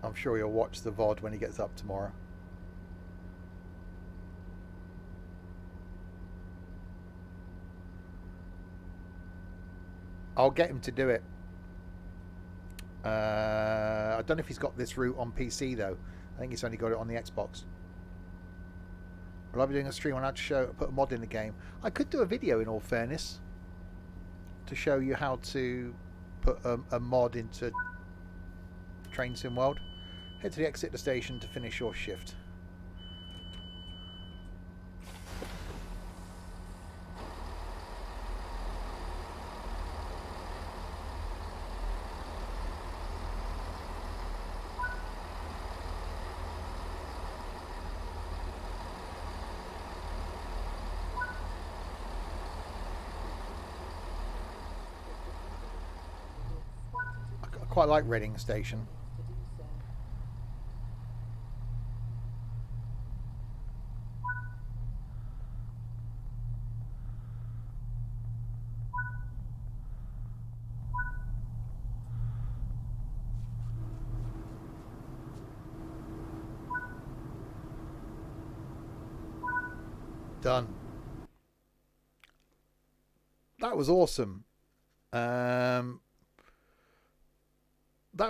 I'm sure he'll watch the VOD when he gets up tomorrow. I'll get him to do it. I don't know if he's got this route on PC though. I think he's only got it on the Xbox. Will I be doing a stream on how to show, put a mod in the game? I could do a video in all fairness to show you how to put a mod into Train Sim World. Head to the exit the station to finish your shift. I quite like Reading Station. Done. That was awesome. That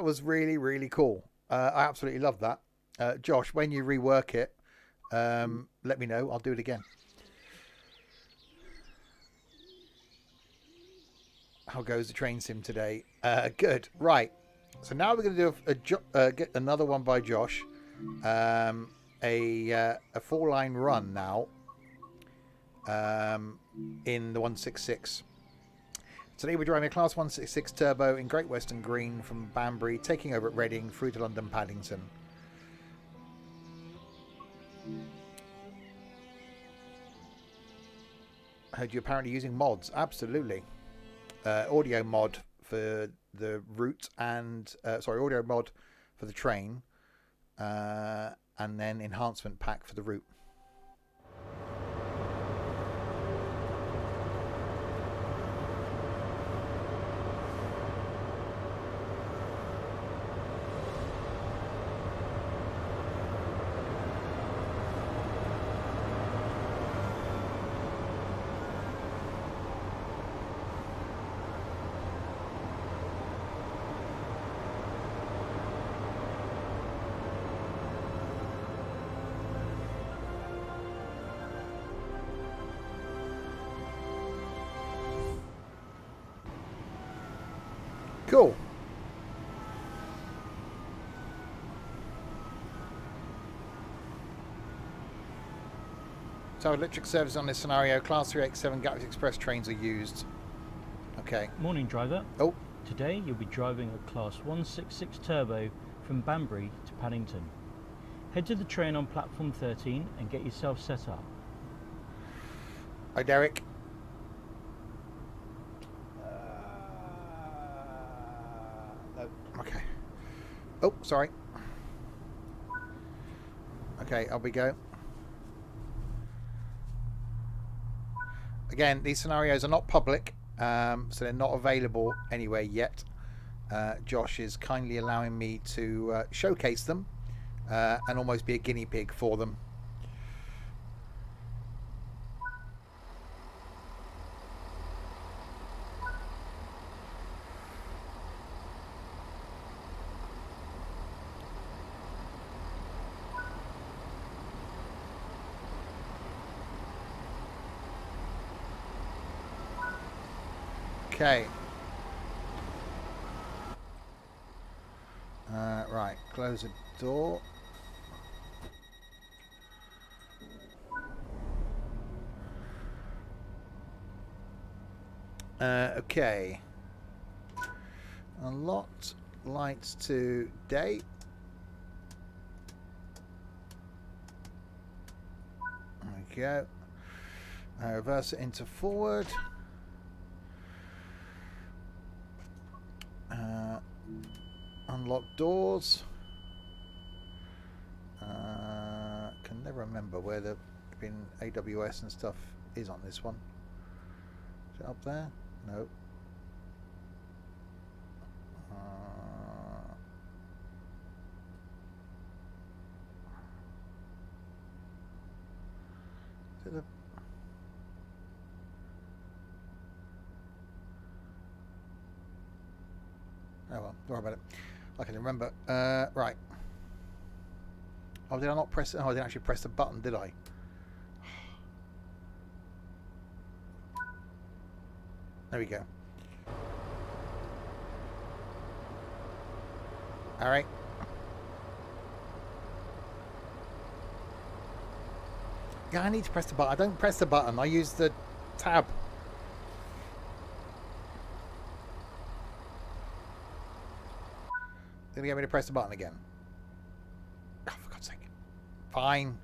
was really, really cool. I absolutely love that. Josh, when you rework it, let me know. I'll do it again. How goes the train sim today? Good. Right. So now we're going to do get another one by Josh. A 4-line run now. in the 166. Today we're driving a Class 166 Turbo in Great Western Green from Banbury, taking over at Reading through to London Paddington. I heard you're apparently using mods. Absolutely. Audio mod for the route and audio mod for the train, and then enhancement pack for the route. Cool. So electric service on this scenario, Class 387 Gatwick Express trains are used. Okay. Morning, driver. Oh. Today you'll be driving a Class 166 Turbo from Banbury to Paddington. Head to the train on platform 13 and get yourself set up. Hi, Derek. No. Okay. Oh, sorry. Okay, up we go. Again, these scenarios are not public, so they're not available anywhere yet. Josh is kindly allowing me to showcase them and almost be a guinea pig for them. Okay. Right, close the door. Okay. Unlocked lights to day. There we go. Reverse it into forward. Unlock doors. Can never remember where the AWS and stuff is on this one. Is it up there? No. Is it the... Oh well, don't worry about it. I can remember. Right. Oh, did I not press it? Oh, I didn't actually press the button, did I? There we go. All right. Yeah, I need to press the button. I don't press the button. I use the tab. Then you get me to press the button again. Oh, for God's sake. Fine.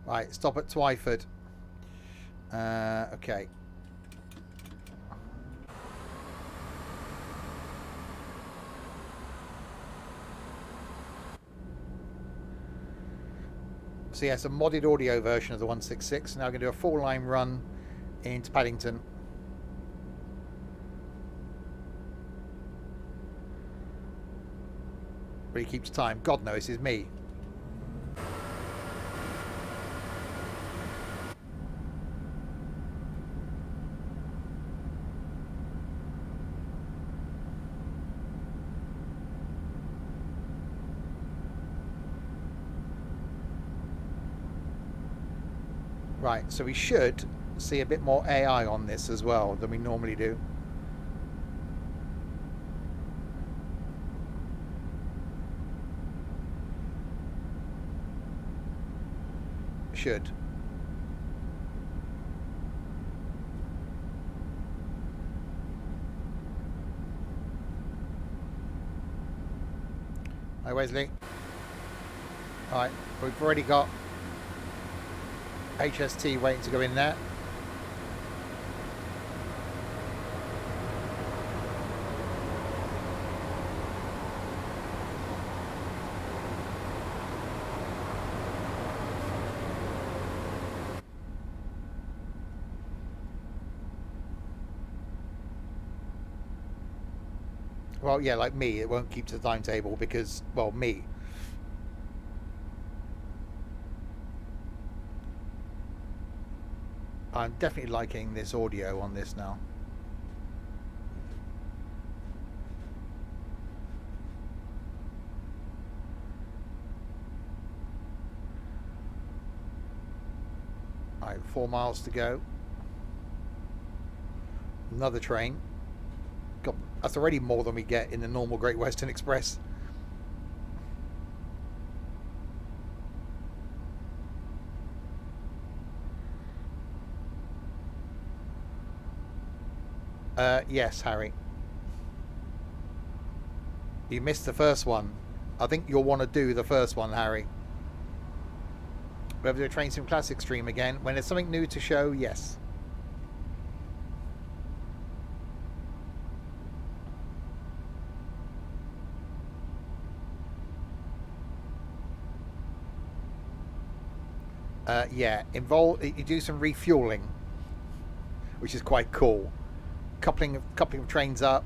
Right, stop at Twyford. Okay. So yes, a modded audio version of the 166. Now I'm going to do a full line run into Paddington. But he keeps time. God knows, it's me. Right, so we should see a bit more AI on this as well than we normally do. should. Hi Wesley. Alright, we've already got HST waiting to go in there. Well, yeah, like me, it won't keep to the timetable because, well, me. I'm definitely liking this audio on this now. Alright, 4 miles to go. Another train. God, that's already more than we get in the normal Great Western Express. Yes, Harry. You missed the first one. I think you'll want to do the first one, Harry. We'll have to do a Train Sim Classic stream again. When there's something new to show, yes. Yeah, you do some refueling, which is quite cool. Coupling of trains up,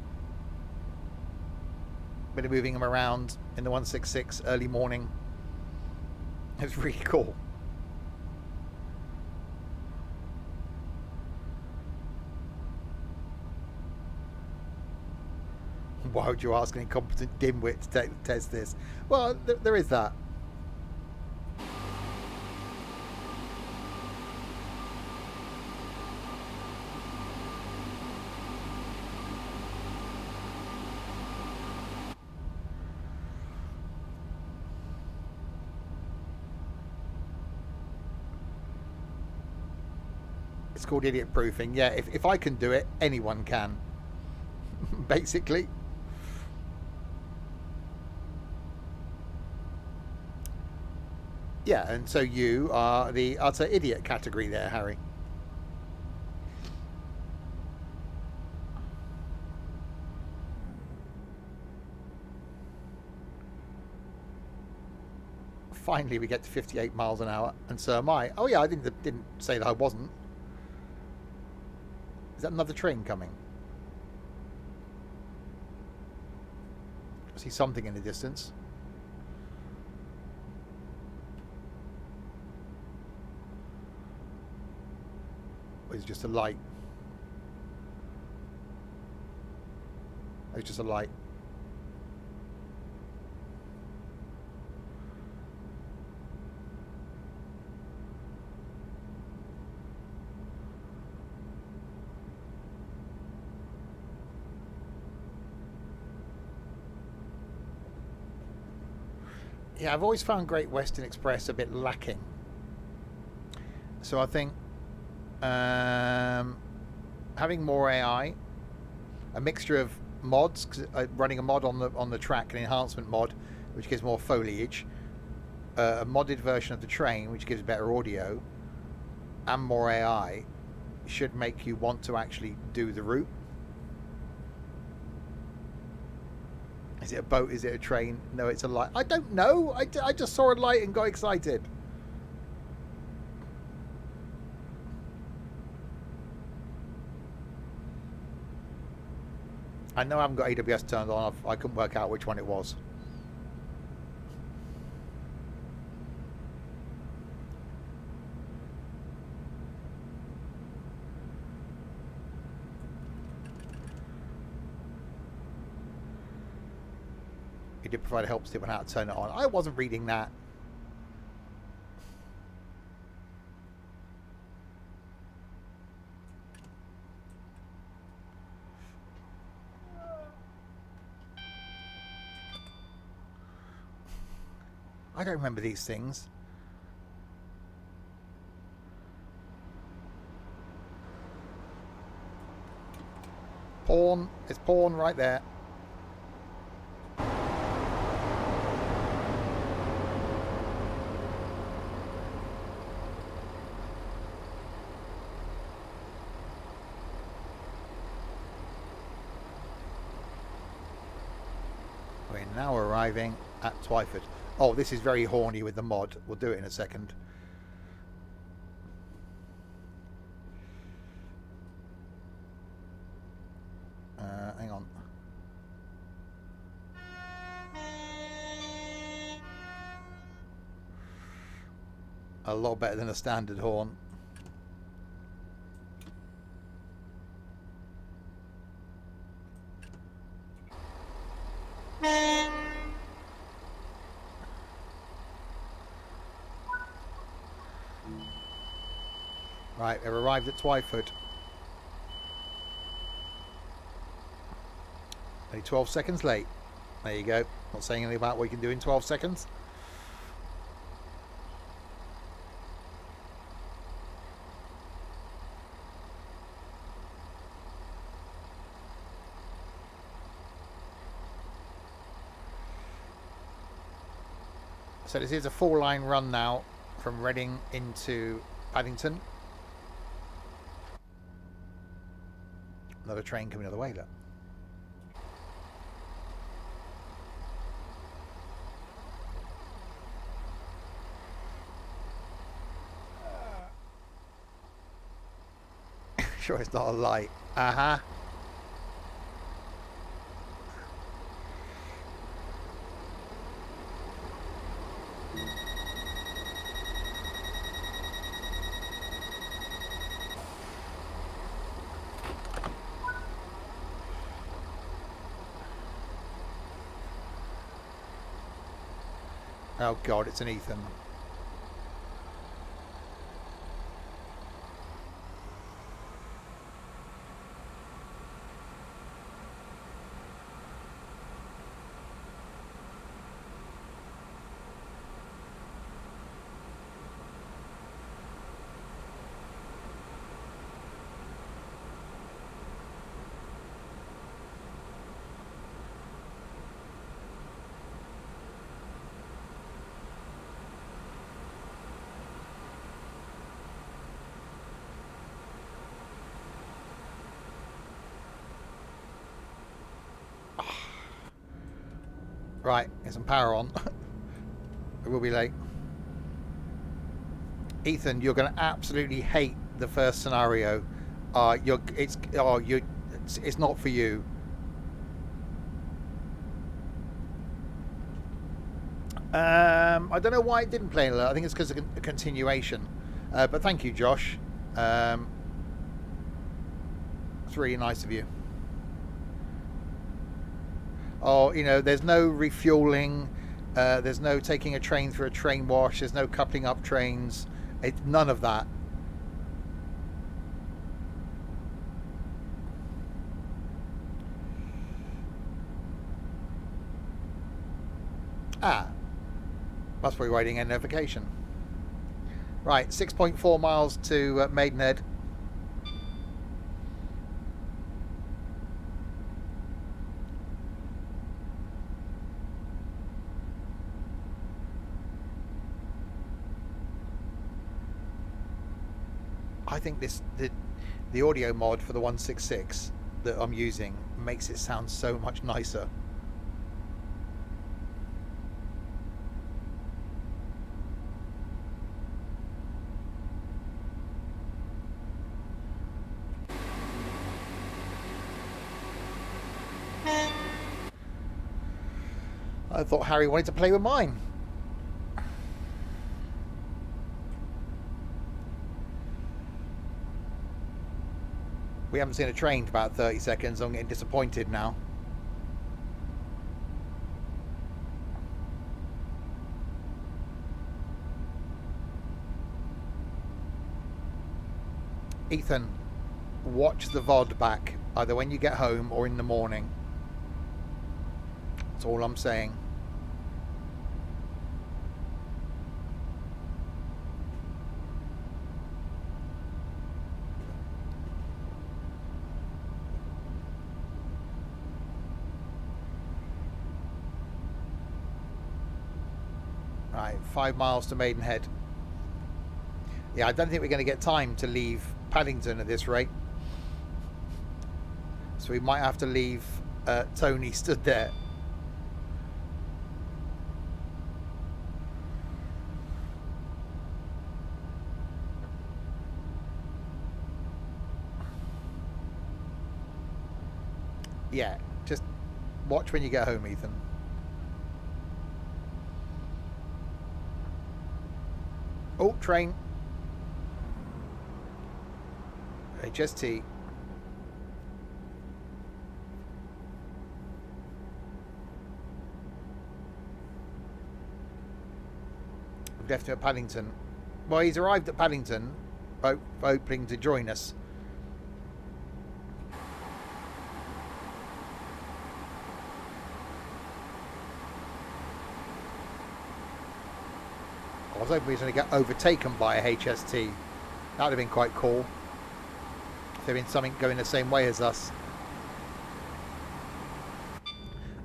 bit of moving them around in the 166 early morning. It's really cool. Why would you ask an incompetent dimwit to test this? Well, there is that. It's called idiot proofing. Yeah, if I can do it, anyone can. Basically. Yeah, and so you are the utter idiot category there, Harry. Finally, we get to 58 miles an hour, and so am I. Oh yeah, I didn't say that I wasn't. Is that another train coming? I see something in the distance. Or is it just a light? It's just a light. Yeah, I've always found Great Western Express a bit lacking. So I think having more AI, a mixture of mods, cause running a mod on the track, an enhancement mod, which gives more foliage, a modded version of the train, which gives better audio, and more AI, should make you want to actually do the route. Is it a boat? Is it a train? No, it's a light. I don't know. I just saw a light and got excited. I know I haven't got AWS turned on. I couldn't work out which one it was. It did provide a help tip on how to turn it on. I wasn't reading that. I don't remember these things. Pawn. It's pawn right there. We're now arriving at Twyford. Oh, this is very horny with the mod. We'll do it in a second. Hang on. A lot better than a standard horn. Right, they've arrived at Twyford. Only 12 seconds late. There you go. Not saying anything about what you can do in 12 seconds. So this is a 4-line run now from Reading into Paddington. Another train coming the other way, look. Sure it's not a light. Uh-huh. Oh God, it's an Ethan. Right, get some power on. It will be late. Ethan, you're going to absolutely hate the first scenario. It's not for you. I don't know why it didn't play an alert. I think it's because of a continuation. But thank you, Josh. It's really nice of you. Oh, you know, there's no refueling. There's no taking a train through a train wash. There's no coupling up trains. None of that. Ah, must be waiting a notification. Right, 6.4 miles to Maidenhead. I think the audio mod for the 166 that I'm using makes it sound so much nicer. I thought Harry wanted to play with mine. We haven't seen a train for about 30 seconds. I'm getting disappointed now. Ethan, watch the VOD back, either when you get home or in the morning. That's all I'm saying. Right, 5 miles to Maidenhead. Yeah, I don't think we're going to get time to leave Paddington at this rate. So we might have to leave Tony stood there. Yeah, just watch when you get home, Ethan. Oh, train. HST. We've left him at Paddington. Well, he's arrived at Paddington, hoping to join us. I was hoping he was going to get overtaken by a HST. That would have been quite cool. If there had been something going the same way as us.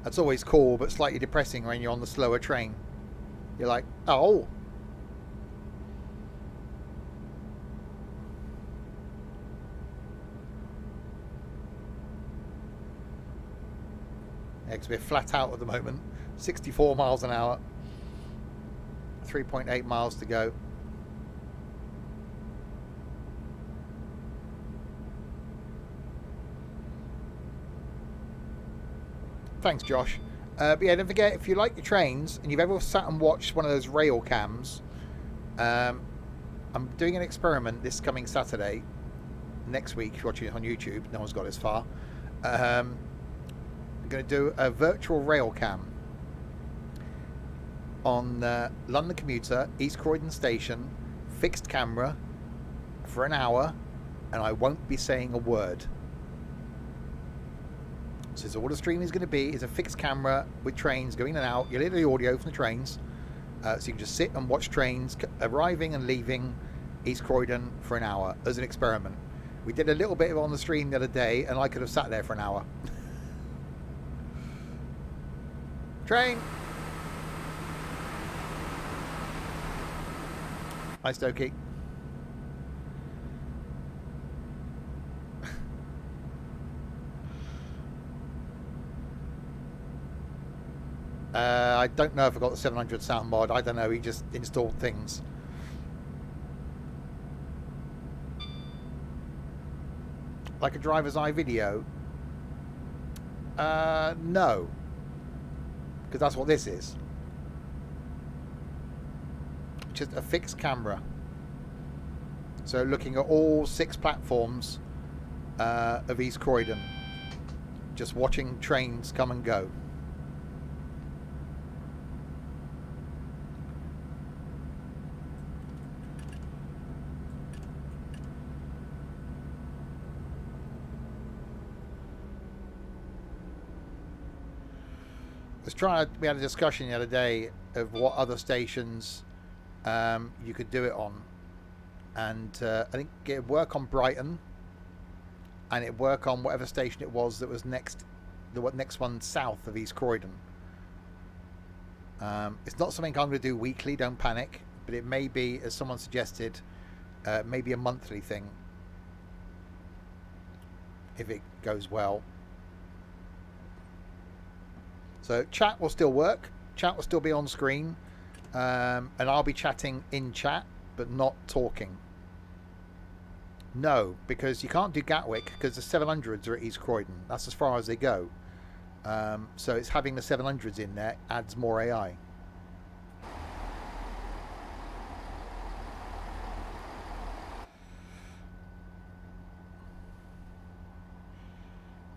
That's always cool, but slightly depressing when you're on the slower train. You're like, oh. Yeah, because we're flat out at the moment. 64 miles an hour. 3.8 miles to go. Thanks, Josh. But yeah, don't forget, if you like your trains and you've ever sat and watched one of those rail cams, I'm doing an experiment this coming Saturday. Next week, if you're watching it on YouTube, no one's got as far. I'm going to do a virtual rail cam on London Commuter, East Croydon Station, fixed camera for an hour, and I won't be saying a word. So all the stream is going to be is a fixed camera with trains going in and out. You'll hear the audio from the trains, so you can just sit and watch trains arriving and leaving East Croydon for an hour as an experiment. We did a little bit on the stream the other day, and I could have sat there for an hour. Train. Hi, Stokey. I don't know if I got the 700 sound mod. I don't know. He just installed things. Like a driver's eye video? No. Because that's what this is. Just a fixed camera. So looking at all 6 platforms of East Croydon. Just watching trains come and go. We had a discussion the other day of what other stations you could do it on, and I think it'd work on Brighton, and it'd work on whatever station it was that was next, the next one south of East Croydon. It's not something I'm going to do weekly, don't panic, but it may be, as someone suggested, maybe a monthly thing if it goes well. So chat will still work. Chat will still be on screen. And I'll be chatting in chat, but not talking. No, because you can't do Gatwick because the 700s are at East Croydon. That's as far as they go. So it's having the 700s in there adds more AI.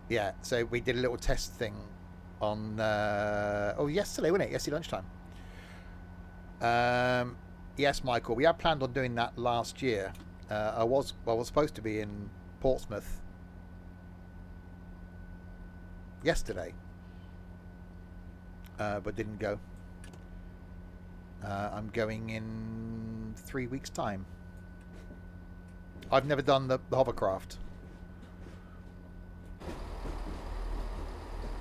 Yeah, so we did a little test thing on yesterday, wasn't it? Yesterday lunchtime. Yes, Michael, we had planned on doing that last year. I was supposed to be in Portsmouth yesterday, but didn't go. I'm going in 3 weeks' time. I've never done the hovercraft.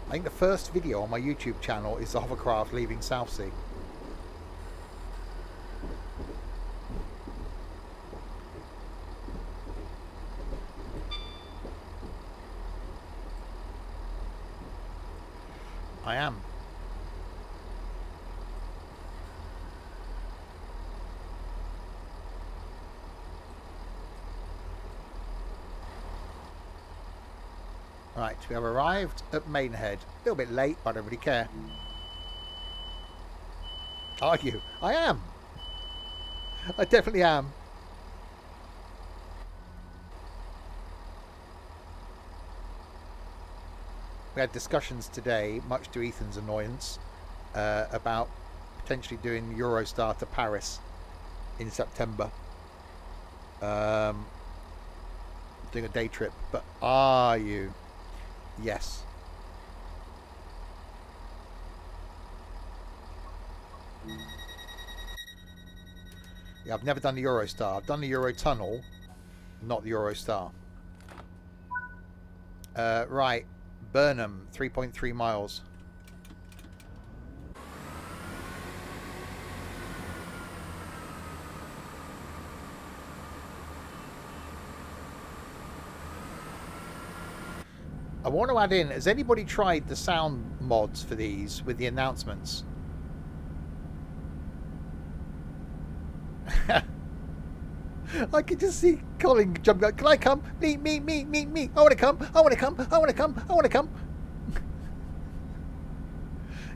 I think the first video on my YouTube channel is the hovercraft leaving Southsea. I am. Right, we have arrived at Maidenhead. A little bit late, but I don't really care. Are you? I am. I definitely am. We had discussions today, much to Ethan's annoyance, about potentially doing Eurostar to Paris in September. Doing a day trip. But are you? Yes. Yeah, I've never done the Eurostar. I've done the Eurotunnel, not the Eurostar. Right. Burnham, 3.3 miles. I want to add in, has anybody tried the sound mods for these with the announcements? I can just see Colin jumping out. Can I come? Me. I want to come. I want to come. I want to come. I want to come.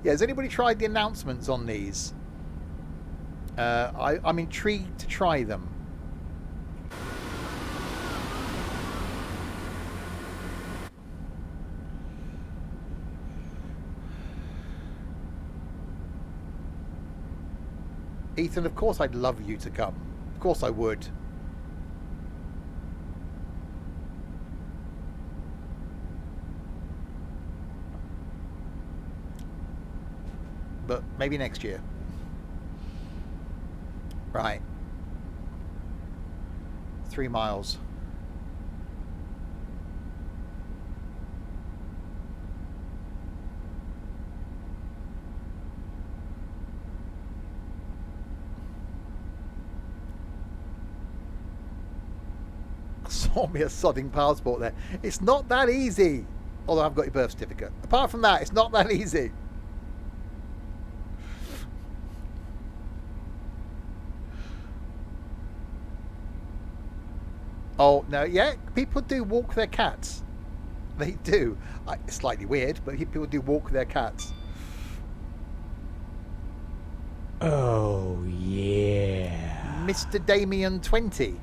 Yeah, has anybody tried the announcements on these? I'm intrigued to try them. Ethan, of course I'd love you to come. Of course I would. But maybe next year. Right. 3 miles. Saw me a sodding passport there. It's not that easy. Although I've got your birth certificate. Apart from that, it's not that easy. Oh, no, yeah, people do walk their cats. They do. It's slightly weird, but people do walk their cats. Oh, yeah. Mr. Damien 20.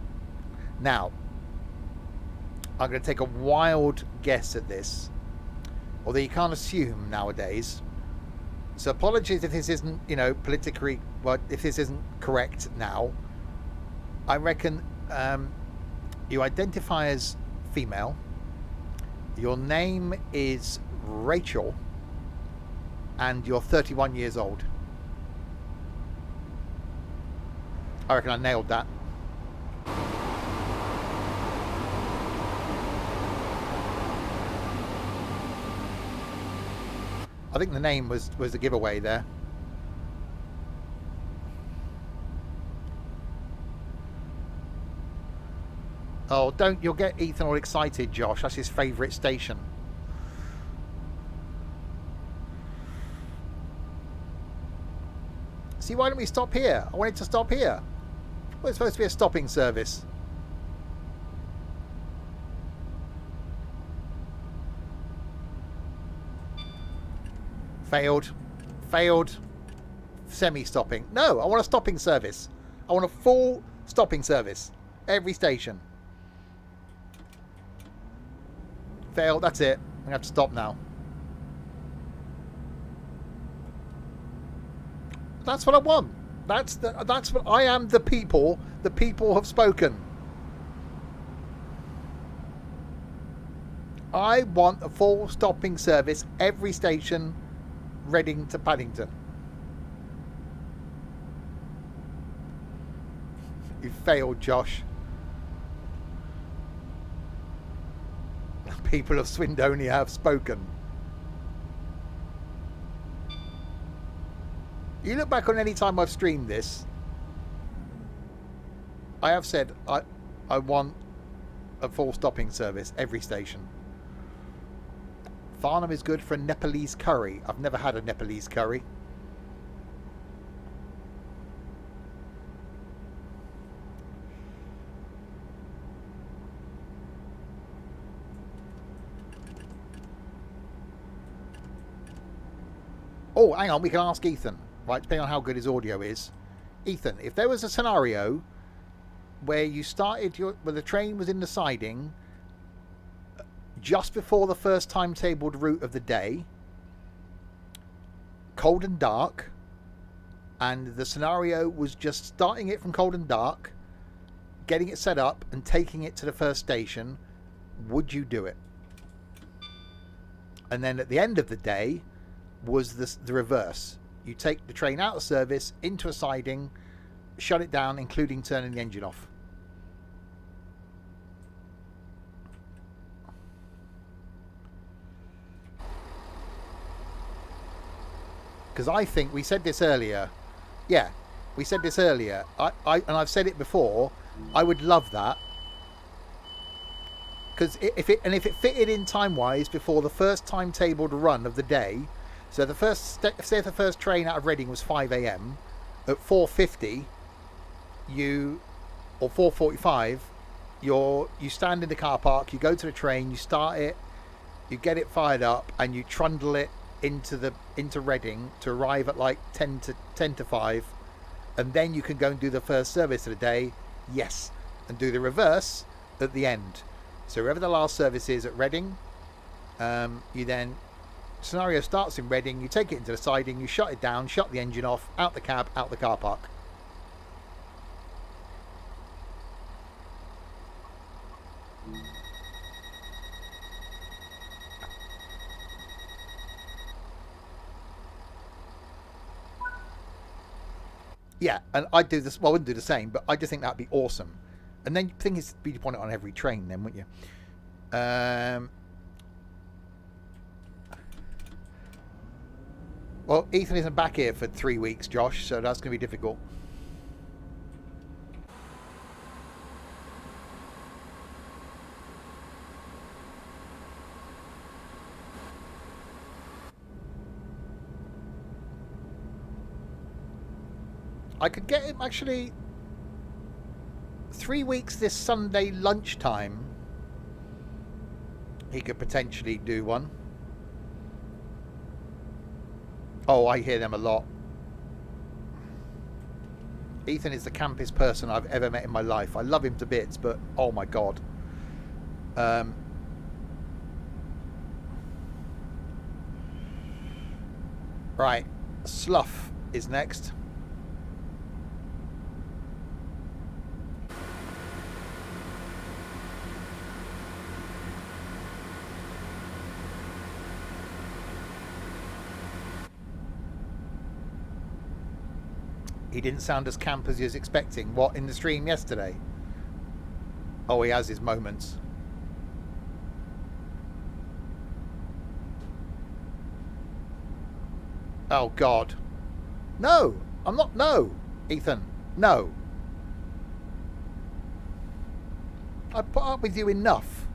Now, I'm going to take a wild guess at this. Although you can't assume nowadays. So apologies if this isn't, politically, well, if this isn't correct now. I reckon you identify as female. Your name is Rachel. And you're 31 years old. I reckon I nailed that. I think the name was the giveaway there. Oh, you'll get Ethan all excited, Josh. That's his favourite station. See, why don't we stop here? I wanted to stop here. Well, it's supposed to be a stopping service. Failed. Semi-stopping. No, I want a stopping service. I want a full stopping service. Every station. Failed. That's it. I'm going to have to stop now. That's what I want. That's what I am. The people. The people have spoken. I want a full stopping service. Every station. Reading to Paddington. You failed, Josh. The people of Swindonia have spoken. You look back on any time I've streamed this, I have said I want a full stopping service every station. Farnham is good for a Nepalese curry. I've never had a Nepalese curry. Oh, hang on, we can ask Ethan, right, depending on how good his audio is. Ethan, if there was a scenario where you started where the train was in the siding just before the first timetabled route of the day, cold and dark, and the scenario was just starting it from cold and dark, getting it set up and taking it to the first station, would you do it? And then at the end of the day was the reverse. You take the train out of service, into a siding, shut it down, including turning the engine off. Because I think we said this earlier. Yeah, we said this earlier. And I've said it before. I would love that. Because if it fitted in time-wise before the first timetabled run of the day. So the first, say if the first train out of Reading was 5 a.m. at 4:50, or 4:45, you stand in the car park, you go to the train, you start it, you get it fired up, and you trundle it into Reading to arrive at like 10 to 5, and then you can go and do the first service of the day, yes, and do the reverse at the end. So wherever the last service is at Reading, you then. Scenario starts in Reading, you take it into the siding, you shut it down, shut the engine off, out the cab, out the car park. Yeah, and I'd do this, well, I wouldn't do the same, but I just think that'd be awesome. And then the thing is, you'd want it on every train then, wouldn't you? Well, Ethan isn't back here for 3 weeks, Josh, so that's going to be difficult. I could get him, actually, 3 weeks this Sunday lunchtime. He could potentially do one. Oh, I hear them a lot. Ethan is the campest person I've ever met in my life. I love him to bits, but oh my god. Right, Slough is next. He didn't sound as camp as he was expecting. What, in the stream yesterday? Oh, he has his moments. Oh, God. No, I'm not. No, Ethan. No. I put up with you enough.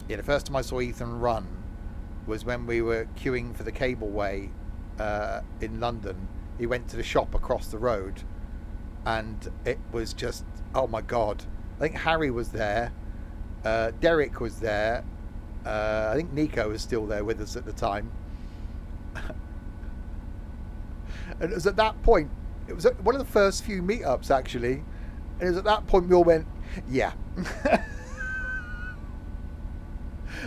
Yeah, the first time I saw Ethan run was when we were queuing for the cableway in London. He went to the shop across the road, and it was just, oh my god. I think Harry was there, Derek was there, I think Nico was still there with us at the time. And it was at that point, it was one of the first few meetups actually, and it was at that point we all went, yeah.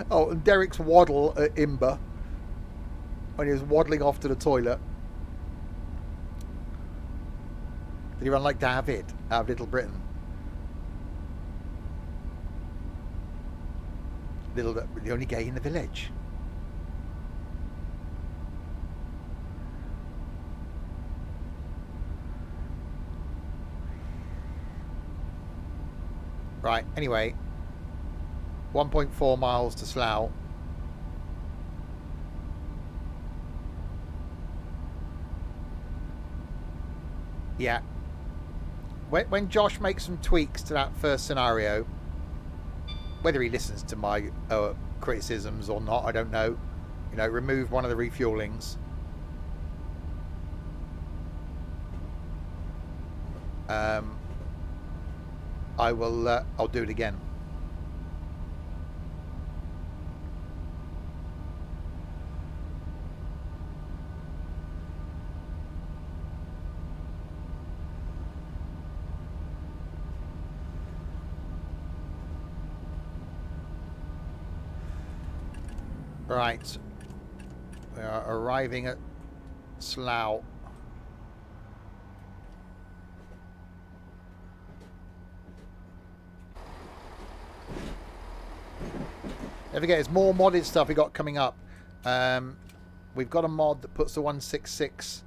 Oh, and Derek's waddle at Imber when he was waddling off to the toilet. Did he run like David out of Little Britain? The only gay in the village. Right, anyway. 1.4 miles to Slough. Yeah. When Josh makes some tweaks to that first scenario, whether he listens to my criticisms or not, I don't know. You know, remove one of the refuelings. I'll do it again. Right, we are arriving at Slough. Don't forget, there's more modded stuff we got coming up. We've got a mod that puts the 166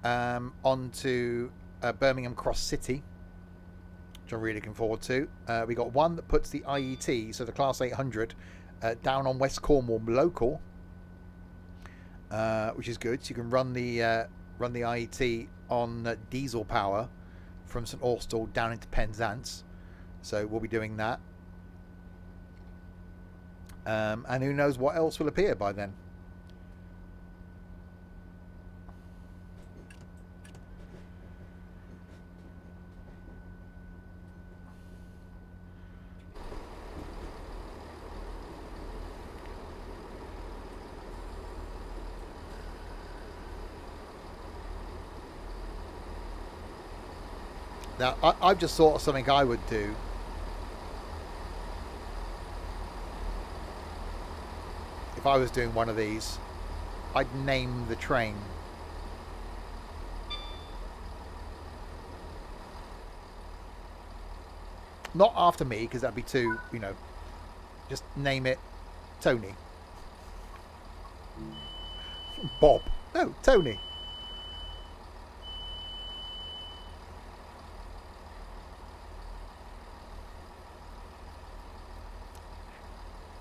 onto Birmingham Cross City, which I'm really looking forward to. We got one that puts the IET, so the Class 800, down on West Cornwall local, which is good. So you can run the IET on diesel power from St Austell down into Penzance. So we'll be doing that. And who knows what else will appear by then. Now, I've just thought of something I would do. If I was doing one of these, I'd name the train. Not after me, because that'd be too, you know, just name it Tony. Bob. No, Tony.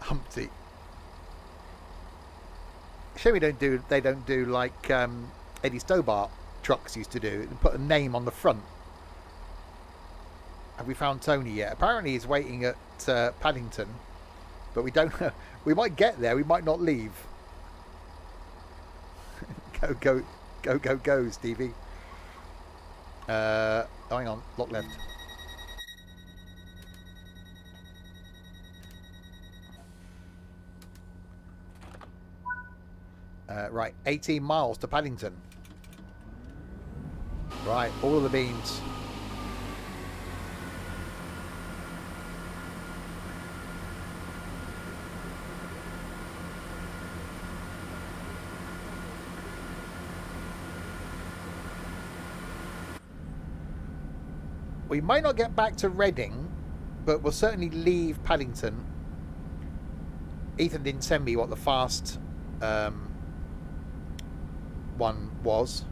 Humpty. Shame they don't do like Eddie Stobart trucks used to do, and put a name on the front. Have we found Tony yet? Apparently he's waiting at Paddington, but we don't know. We might get there, we might not leave. Go, Stevie. Hang on, lock left. Right, 18 miles to Paddington. Right, all of the beans. We might not get back to Reading, but we'll certainly leave Paddington. Ethan didn't send me what the fast one was.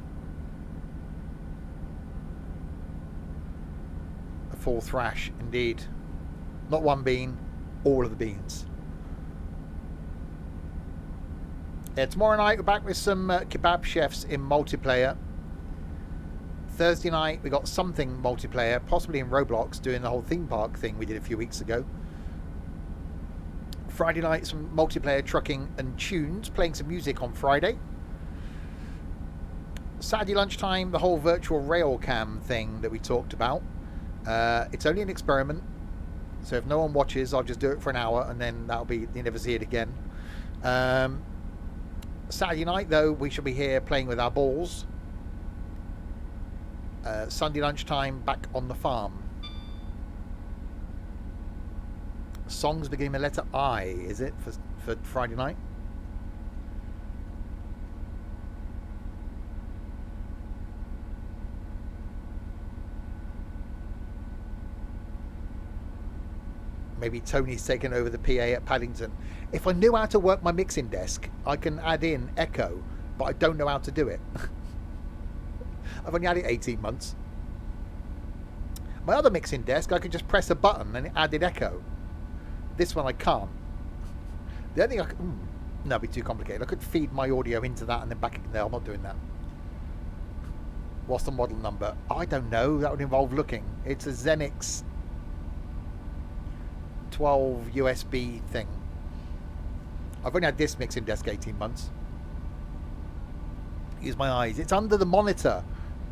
A full thrash, indeed. Not one bean, all of the beans. Yeah, tomorrow night we're back with some kebab chefs in multiplayer. Thursday night we got something multiplayer, possibly in Roblox, doing the whole theme park thing we did a few weeks ago. Friday night some multiplayer trucking and tunes, playing some music on Friday. Saturday lunchtime, the whole virtual rail cam thing that we talked about. It's only an experiment, so if no one watches, I'll just do it for an hour, and then that'll be, you never see it again. Saturday night, though, we shall be here playing with our balls. Sunday lunchtime, back on the farm. Songs beginning with letter I, is it, for Friday night? Maybe Tony's taken over the PA at Paddington. If I knew how to work my mixing desk, I can add in echo, but I don't know how to do it. I've only had it 18 months. My other mixing desk, I could just press a button and it added echo. This one I can't. The only thing I could... no, it'd be too complicated. I could feed my audio into that and then back in there. I'm not doing that. What's the model number? I don't know. That would involve looking. It's a Xenix X12 USB thing. I've only had this mixing desk 18 months. Use my eyes. It's under the monitor.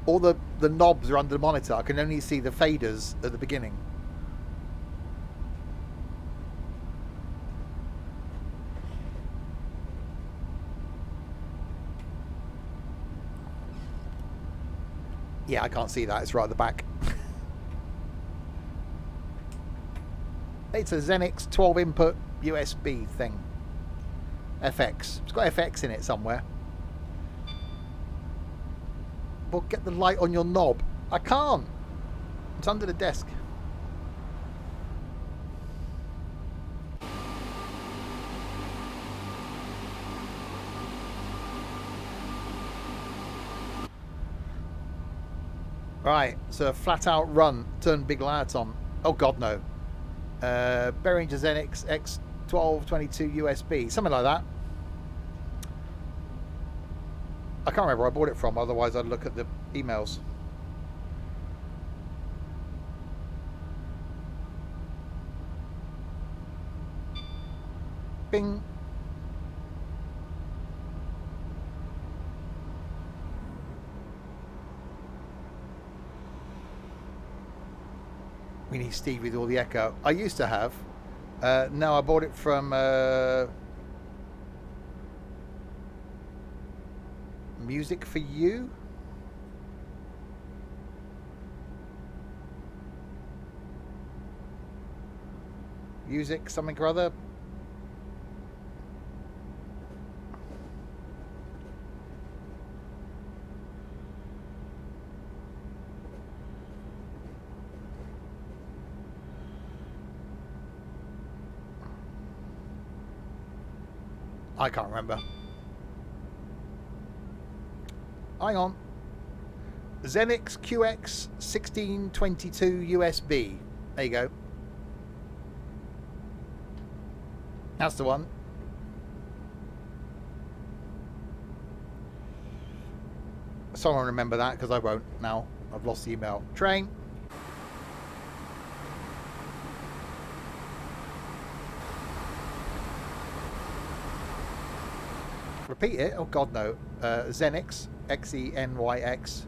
All the knobs are under the monitor. I can only see the faders at the beginning. Yeah, I can't see that. It's right at the back. It's a Xenix 12 input USB thing. FX. It's got FX in it somewhere. Well, get the light on your knob. I can't. It's under the desk. Right, so flat out run, turn big lights on. Oh god, no. Behringer Xenix X1222 USB, something like that. I can't remember where I bought it from, otherwise I'd look at the emails. Bing. We need Steve with all the echo. I used to have. No, I bought it from Music for You. Music something or other. I can't remember. Hang on. Xenix QX 1622 USB. There you go. That's the one. Someone remember that, because I won't now. I've lost the email. Train. Repeat it. Oh god, no. Xenix XENYX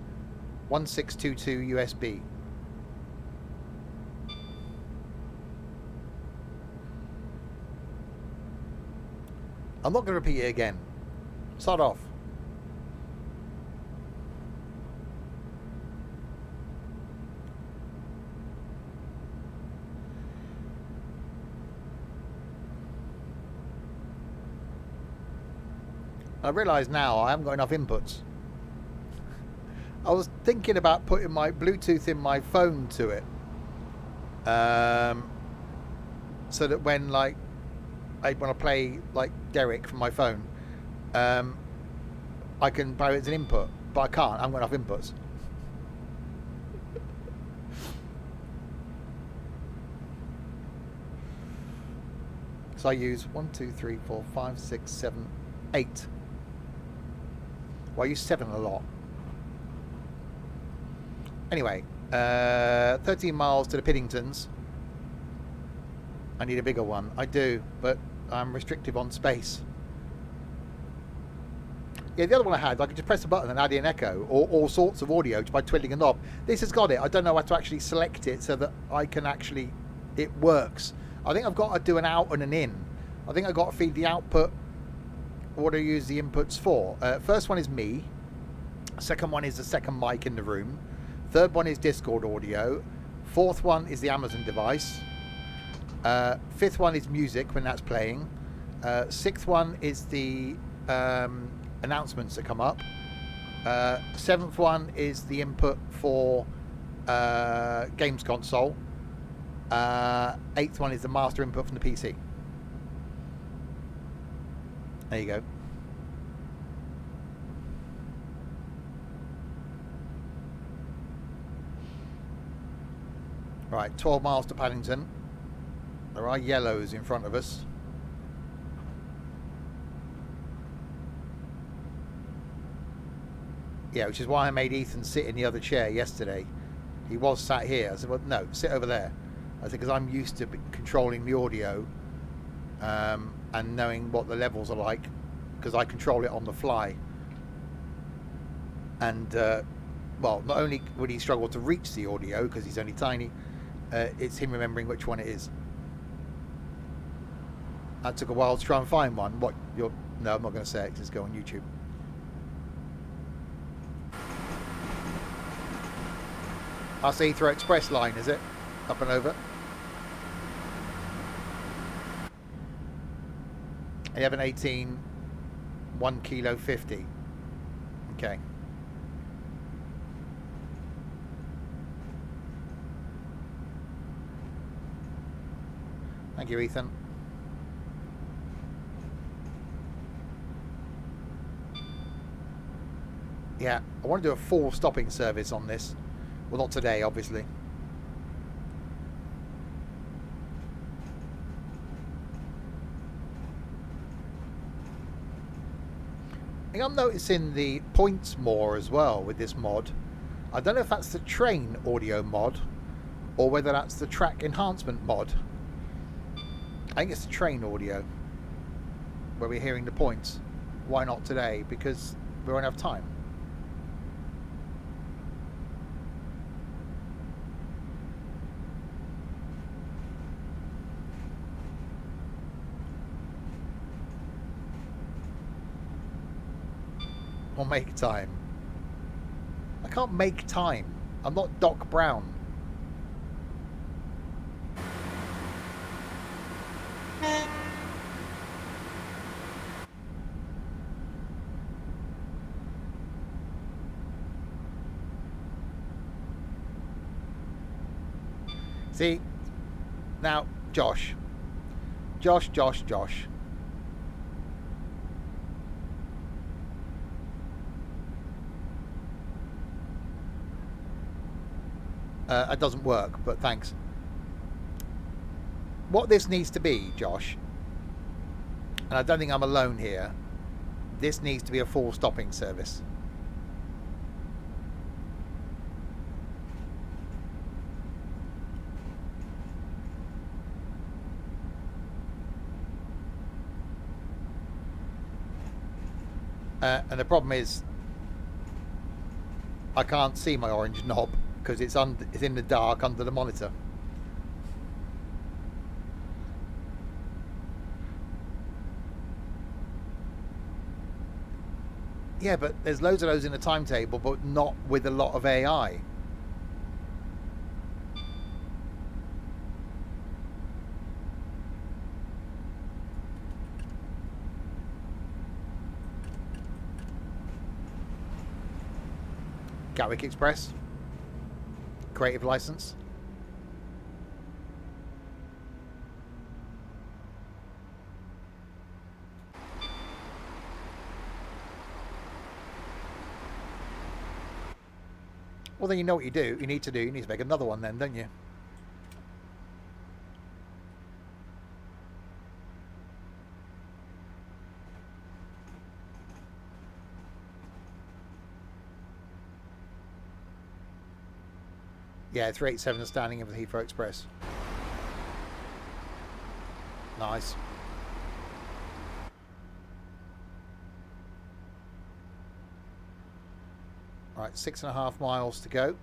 1622 USB. I'm not going to repeat it again. Start off. I realise now I haven't got enough inputs. I was thinking about putting my Bluetooth in my phone to it, so that when I play like Derek from my phone, I can borrow it as an input, but I can't. I haven't got enough inputs. So I use 1, 2, 3, 4, 5, 6, 7, 8. Well, I use 7 a lot. Anyway, 13 miles to the Piddingtons. I need a bigger one. I do, but I'm restrictive on space. Yeah, the other one I had, I could just press a button and add in echo or all sorts of audio just by twiddling a knob. This has got it. I don't know how to actually select it so that I can actually... It works. I think I've got to do an out and an in. I think I've got to feed the output what do I use the inputs for. First one is me. Second one is the second mic in the room. Third one is Discord audio. Fourth one is the Amazon device. Fifth one is music when that's playing. Sixth one is the announcements that come up. Seventh one is the input for games console. Eighth one is the master input from the PC. There you go. Right, 12 miles to Paddington. There are yellows in front of us. Yeah, which is why I made Ethan sit in the other chair yesterday. He was sat here. I said, well, no, sit over there. I think because I'm used to controlling the audio and knowing what the levels are like, because I control it on the fly. And well, not only would he struggle to reach the audio because he's only tiny, it's him remembering which one it is. That took a while to try and find one. What you're? No, I'm not going to say it because it's go on YouTube. That's the Heathrow Express line, is it? Up and over. 1118 1 kilo 50. Okay. Thank you, Ethan. Yeah, I want to do a full stopping service on this. Well, not today, obviously. I think I'm noticing the points more as well with this mod. I don't know if that's the train audio mod or whether that's the track enhancement mod. I think it's the train audio where we're hearing the points. Why not today? Because we won't have time. Or make time. I can't make time. I'm not Doc Brown. See, now, Josh. It doesn't work, but thanks. What this needs to be, Josh, and I don't think I'm alone here, this needs to be a full stopping service. And the problem is I can't see my orange knob because it's in the dark under the monitor. Yeah, but there's loads of those in the timetable, but not with a lot of AI. Gatwick Express. Creative license. Well, then you know what you do. You need to make another one then, don't you? Yeah, 387 standing in for the Heathrow Express. Nice. Right, 6.5 miles to go.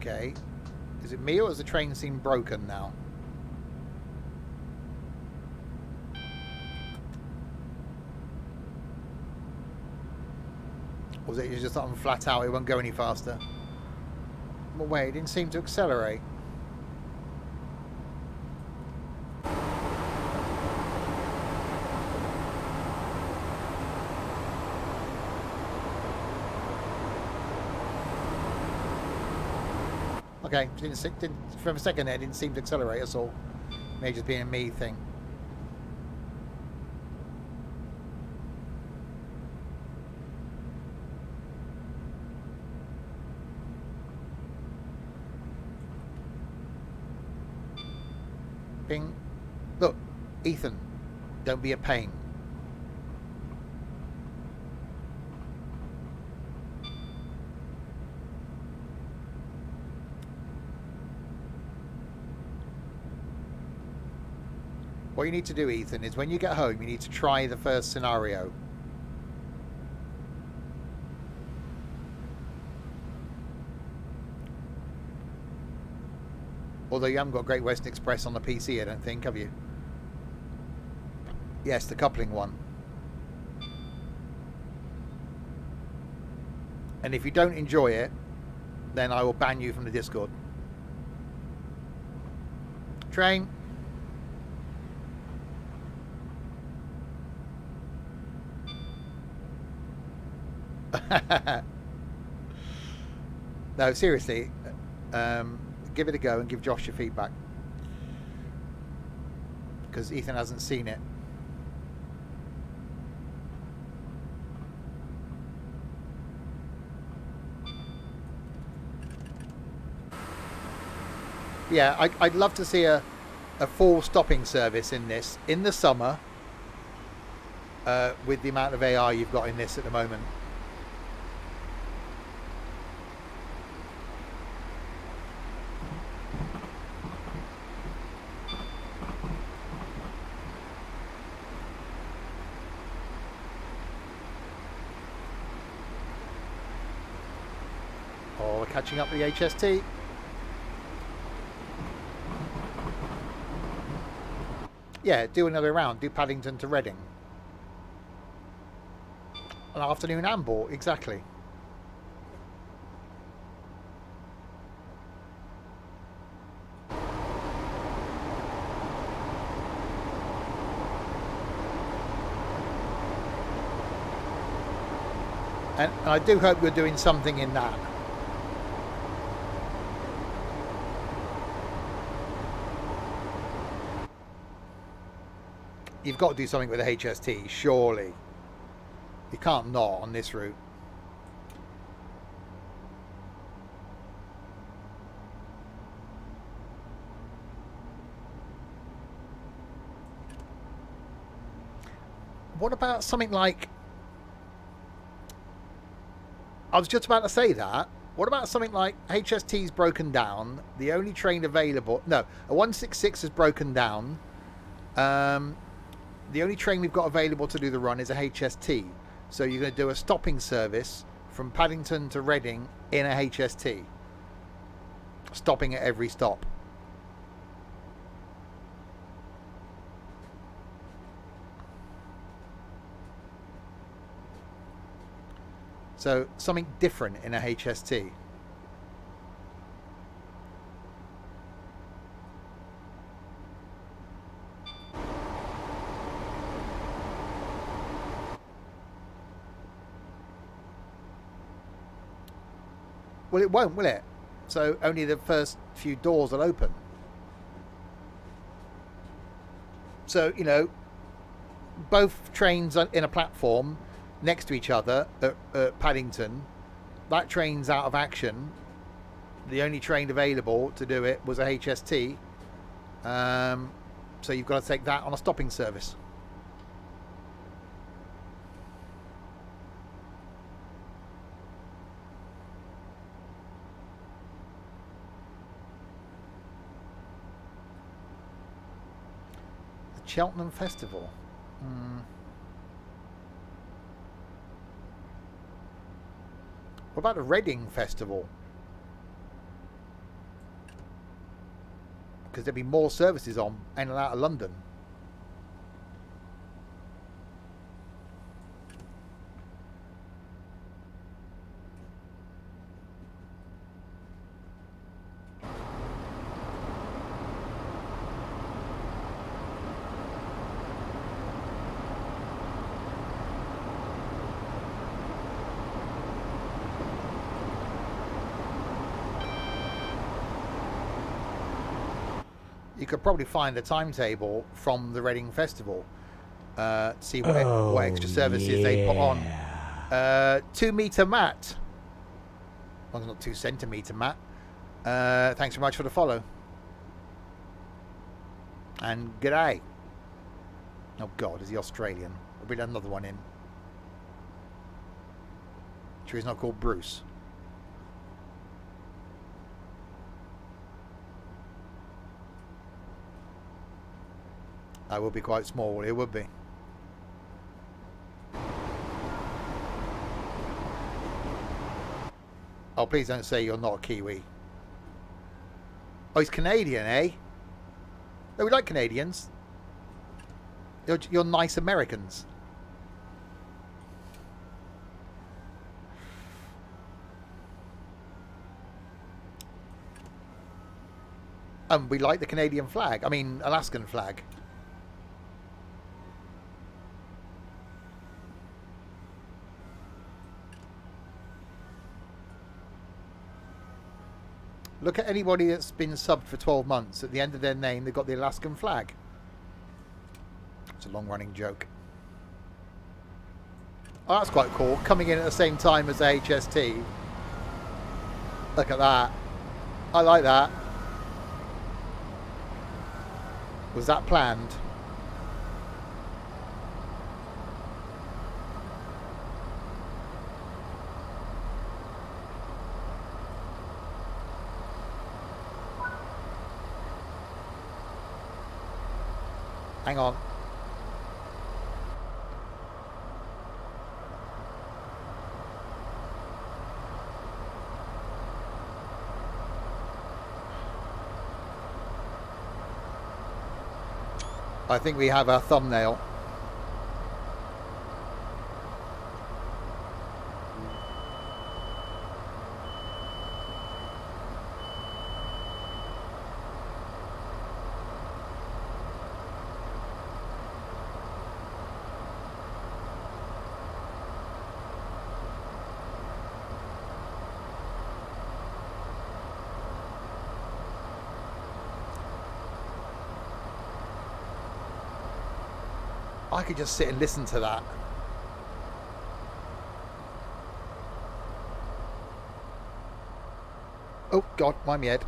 Okay. Is it me or has the train seem broken now? Or was it just something flat out, it won't go any faster? Well, wait, it didn't seem to accelerate. Okay, didn't, for a second there, it didn't seem to accelerate us all. May just be a me thing. Bing. Look, Ethan, don't be a pain. What you need to do, Ethan, is when you get home, you need to try the first scenario. Although you haven't got Great Western Express on the PC, I don't think, have you? Yes, the coupling one. And if you don't enjoy it, then I will ban you from the Discord. Train. No, seriously, give it a go and give Josh your feedback, because Ethan hasn't seen it. Yeah, I'd love to see a full stopping service in this in the summer, with the amount of AI you've got in this at the moment. Oh, we're catching up with the HST. Yeah, do another round. Do Paddington to Reading. An afternoon amble, exactly. And I do hope you're doing something in that. You've got to do something with the HST, surely. You can't not on this route. What about something like... I was just about to say that. What about something like HST's broken down, the only train available... No, a 166 is broken down. The only train we've got available to do the run is a HST. So you're going to do a stopping service from Paddington to Reading in a HST. Stopping at every stop. So something different in a HST. Well, it won't, will it? So only the first few doors will open. So, you know, both trains are in a platform next to each other at Paddington. That train's out of action. The only train available to do it was a HST. So you've got to take that on a stopping service. Cheltenham Festival. What about the Reading Festival? Because there'd be more services on in and out of London. you could probably find a timetable from the Reading Festival. See what extra services they put on. 2 meter mat. Well, it's not 2 centimeter mat. Thanks very much for the follow. And g'day. Oh God, is he Australian? We'll bring another one in. Sure he's not called Bruce. That would be quite small, it would be. Oh, please don't say you're not a Kiwi. Oh, he's Canadian, eh? Oh, we like Canadians. You're nice Americans. We like the Canadian flag. I mean, Alaskan flag. Look at anybody that's been subbed for 12 months. At the end of their name, they've got the Alaskan flag. It's a long-running joke. Oh, that's quite cool. Coming in at the same time as the HST. Look at that. I like that. Was that planned? Hang on. I think we have our thumbnail. I could just sit and listen to that. Oh God, mind me head.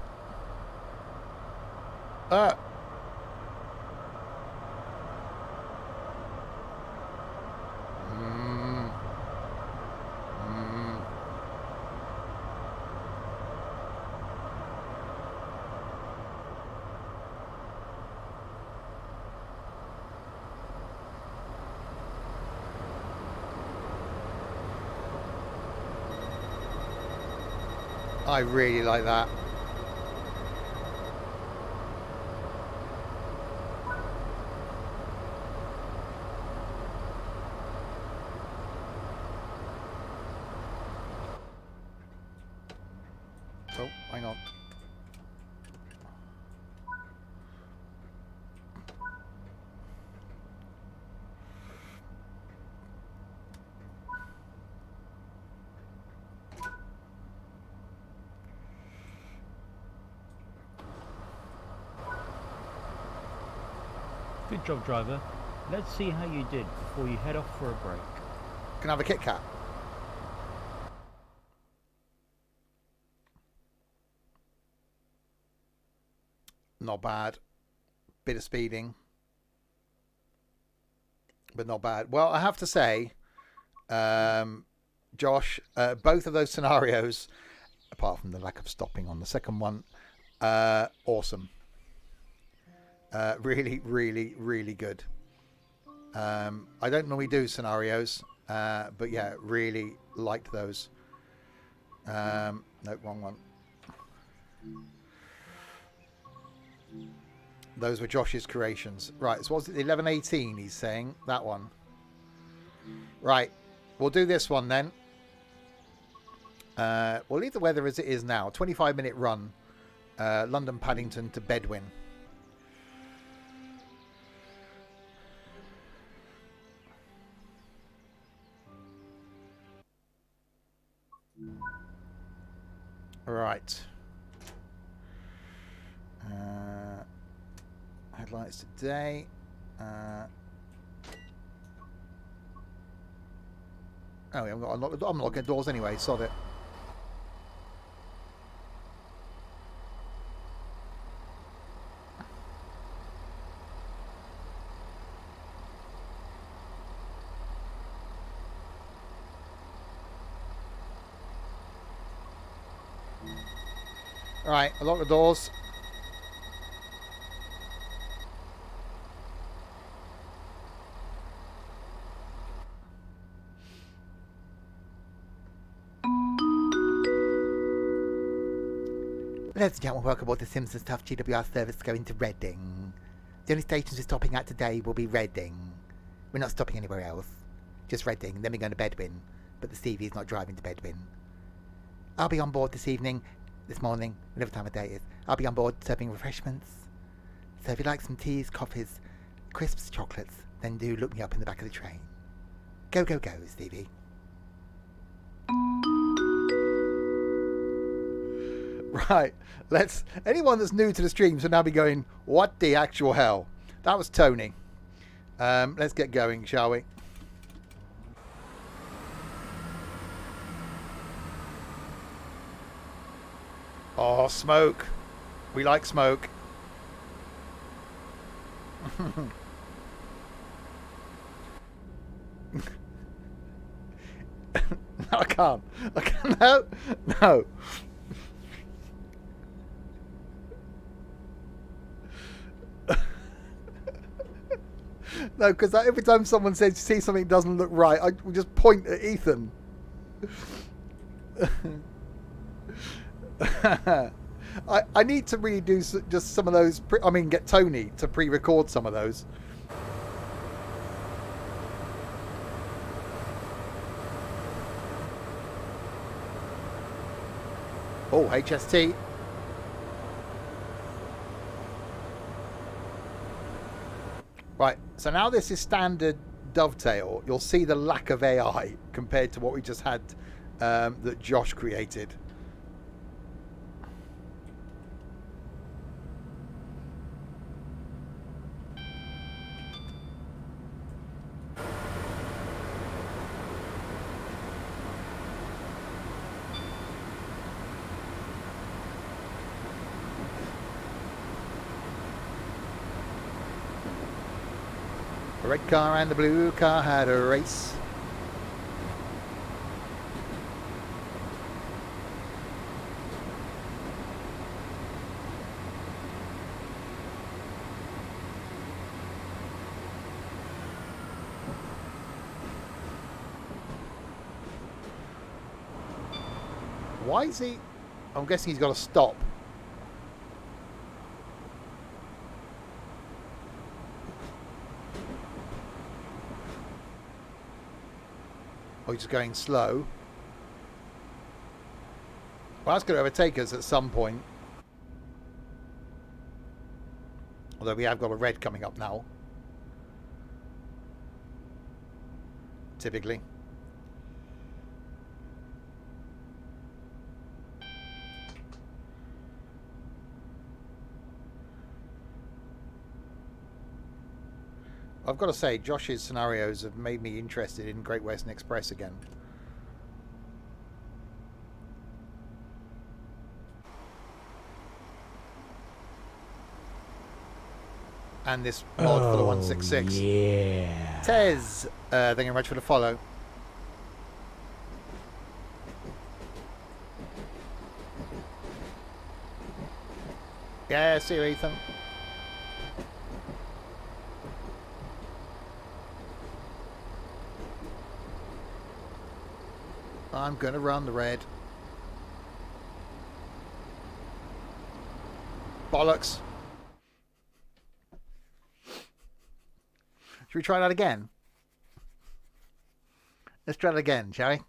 I really like that. Oh, hang on. Good job, driver. Let's see how you did before you head off for a break. Can I have a Kit Kat? Not bad. Bit of speeding. But not bad. Well, I have to say, Josh, both of those scenarios, apart from the lack of stopping on the second one, awesome. Really, really, really good. I don't normally do scenarios, but yeah, really liked those. No, wrong one. Those were Josh's creations. Right, so what's it, 11:18 he's saying? That one. Right, we'll do this one then. We'll leave the weather as it is now. 25-minute run. London Paddington to Bedwin. Right. flights today. Oh, I'm locking the doors anyway, sod it. Right, I lock the doors. Ladies and gentlemen, welcome aboard the Simpsons Tough GWR service going to Reading. The only stations we're stopping at today will be Reading. We're not stopping anywhere else. Just Reading, then we're going to Bedwin. But the Stevie is not driving to Bedwin. I'll be on board this morning, whatever time of day it is. I'll be on board serving refreshments. So if you like some teas, coffees, crisps, chocolates, then do look me up in the back of the train. Go, go, go, Stevie. Right, anyone that's new to the streams will now be going, what the actual hell? That was Tony. Let's get going, shall we? Oh, smoke. We like smoke. No, I can't. No. No, because every time someone says see something doesn't look right, I will just point at Ethan. I need to really do just some of those. Get Tony to pre-record some of those. Oh, HST. Right, so now this is standard Dovetail. You'll see the lack of AI compared to what we just had that Josh created. The red car and the blue car had a race. Why is he? I'm guessing he's got to stop. Oh, he's just going slow. Well, that's going to overtake us at some point. Although we have got a red coming up now. Typically. I've got to say, Josh's scenarios have made me interested in Great Western Express again. And this mod for the 166. Yeah. Tez, thank you very much for the follow. Yeah, see you, Ethan. I'm going to run the red. Bollocks. Should we try that again? Let's try it again, shall we?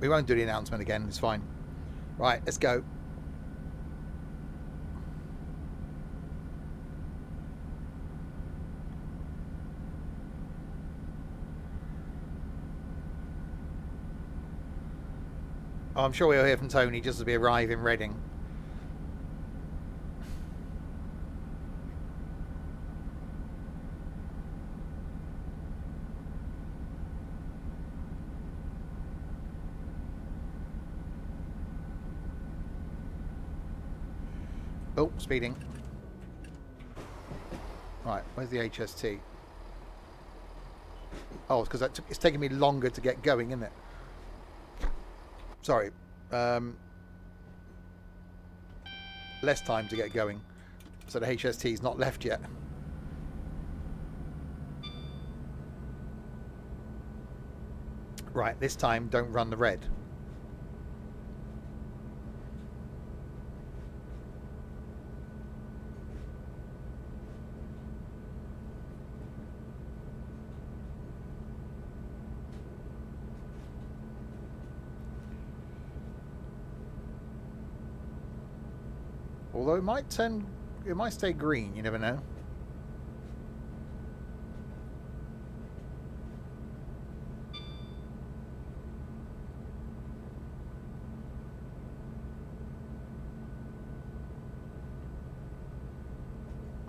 We won't do the announcement again, it's fine. Right, let's go. Oh, I'm sure we'll hear from Tony just as we arrive in Reading. Oh, speeding. Right, where's the HST? Oh, it's because it's taking me longer to get going, isn't it? Sorry. Less time to get going. So the HST's not left yet. Right, this time don't run the red. Although it might stay green, you never know.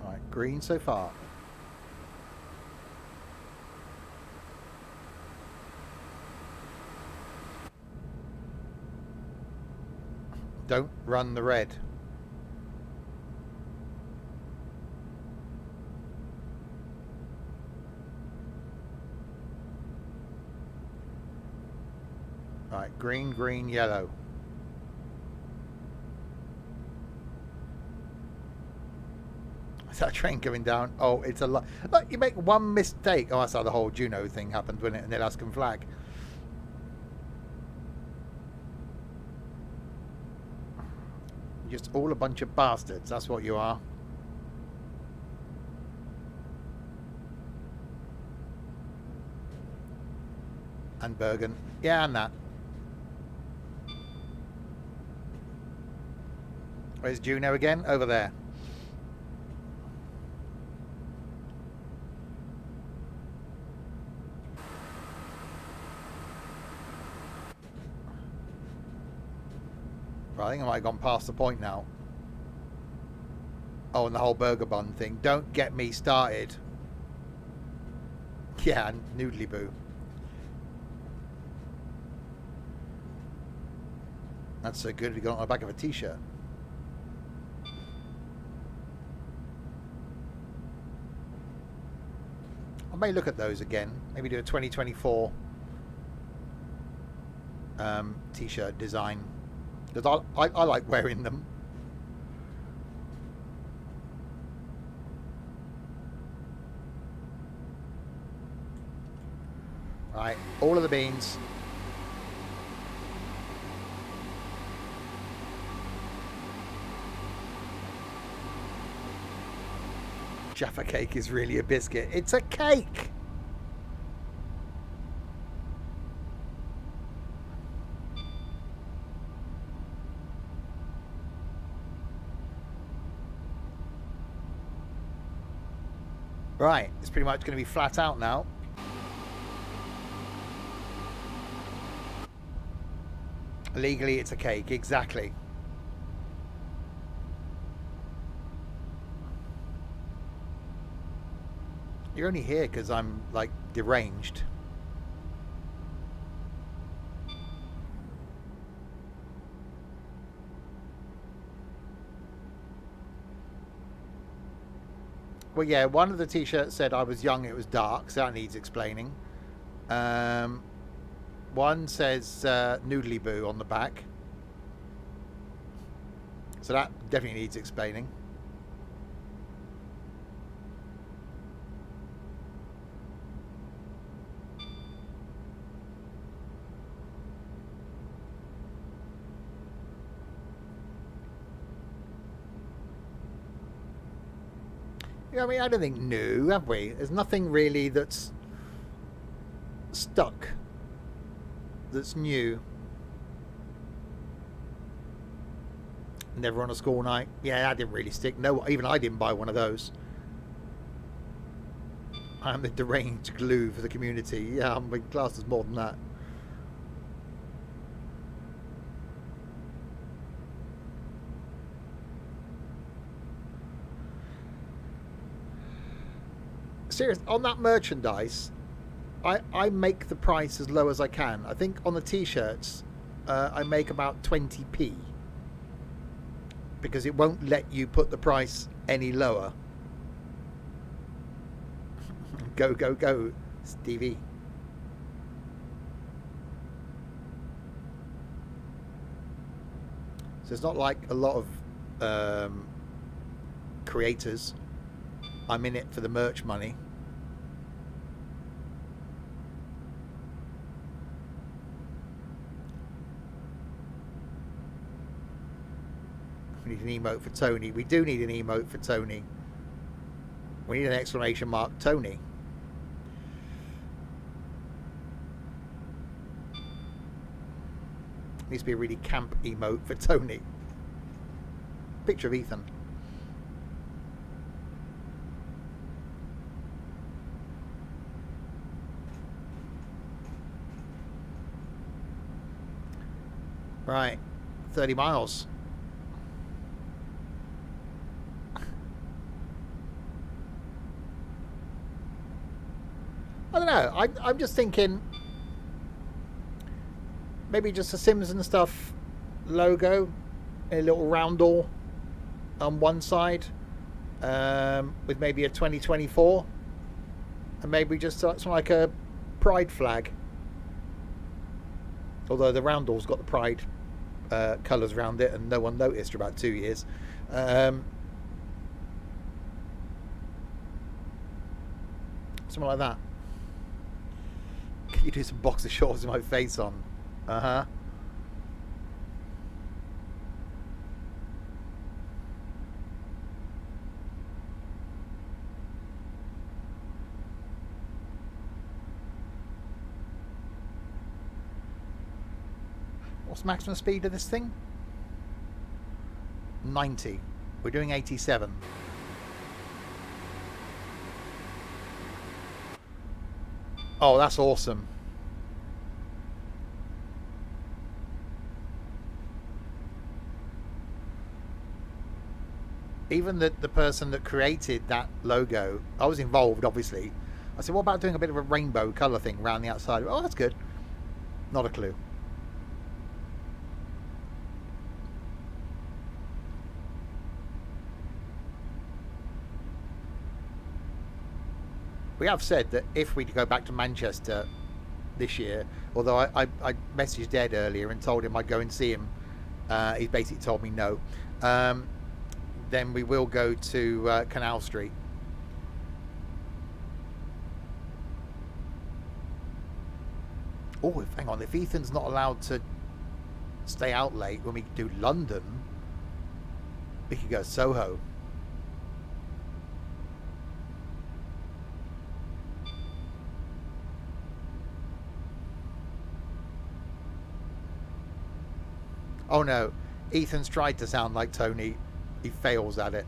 Alright, green so far. Don't run the red. Right, green, green, yellow. Is that train coming down? Oh, it's a lot. Look, you make one mistake. Oh, that's how the whole Juno thing happened, wasn't it? And the Alaskan flag. Just all a bunch of bastards. That's what you are. And Bergen. Yeah, and that. Where's Juno again? Over there. Right, I think I might have gone past the point now. Oh, and the whole burger bun thing. Don't get me started. Yeah, noodly boo. That's so good we got on the back of a t-shirt. I may look at those again. Maybe do a 2024 t-shirt design. Because I like wearing them. Right, all of the beans. Jaffa cake is really a biscuit. It's a cake! Right, it's pretty much going to be flat out now. Legally, it's a cake, exactly. You're only here because I'm, like, deranged. Well, yeah, one of the t-shirts said I was young, it was dark, so that needs explaining. One says Noodly Boo on the back. So that definitely needs explaining. Yeah, I mean, I don't think new, have we? There's nothing really that's stuck, that's new. Never on a school night. Yeah, that didn't really stick. No, even I didn't buy one of those. I'm the deranged glue for the community. Yeah, I'm classed as more than that. serious, on that merchandise, I make the price as low as I can. I think on the t-shirts, I make about 20p. Because it won't let you put the price any lower. Go, go, go, Stevie. So it's not like a lot of creators. I'm in it for the merch money. We need an emote for Tony. We do need an emote for Tony. We need an exclamation mark Tony. Needs to be a really camp emote for Tony. Picture of Ethan. Right, 30 miles. I don't know. I'm just thinking maybe just a Sims and Stuff logo, a little roundel on one side, with maybe a 2024, and maybe just something like a pride flag. Although the roundel's got the pride colours around it, and no one noticed for about 2 years. Something like that. Can you do some boxer shorts with my face on? Uh-huh. What's maximum speed of this thing? 90. We're doing 87. Oh, that's awesome. Even the person that created that logo, I was involved, obviously. I said, what about doing a bit of a rainbow colour thing around the outside? Oh, that's good. Not a clue. We have said that if we go back to Manchester this year, although I messaged Ed earlier and told him I'd go and see him, he's basically told me no. Then we will go to Canal Street. Oh, hang on. If Ethan's not allowed to stay out late when we do London, we could go Soho. Oh no, Ethan's tried to sound like Tony. He fails at it.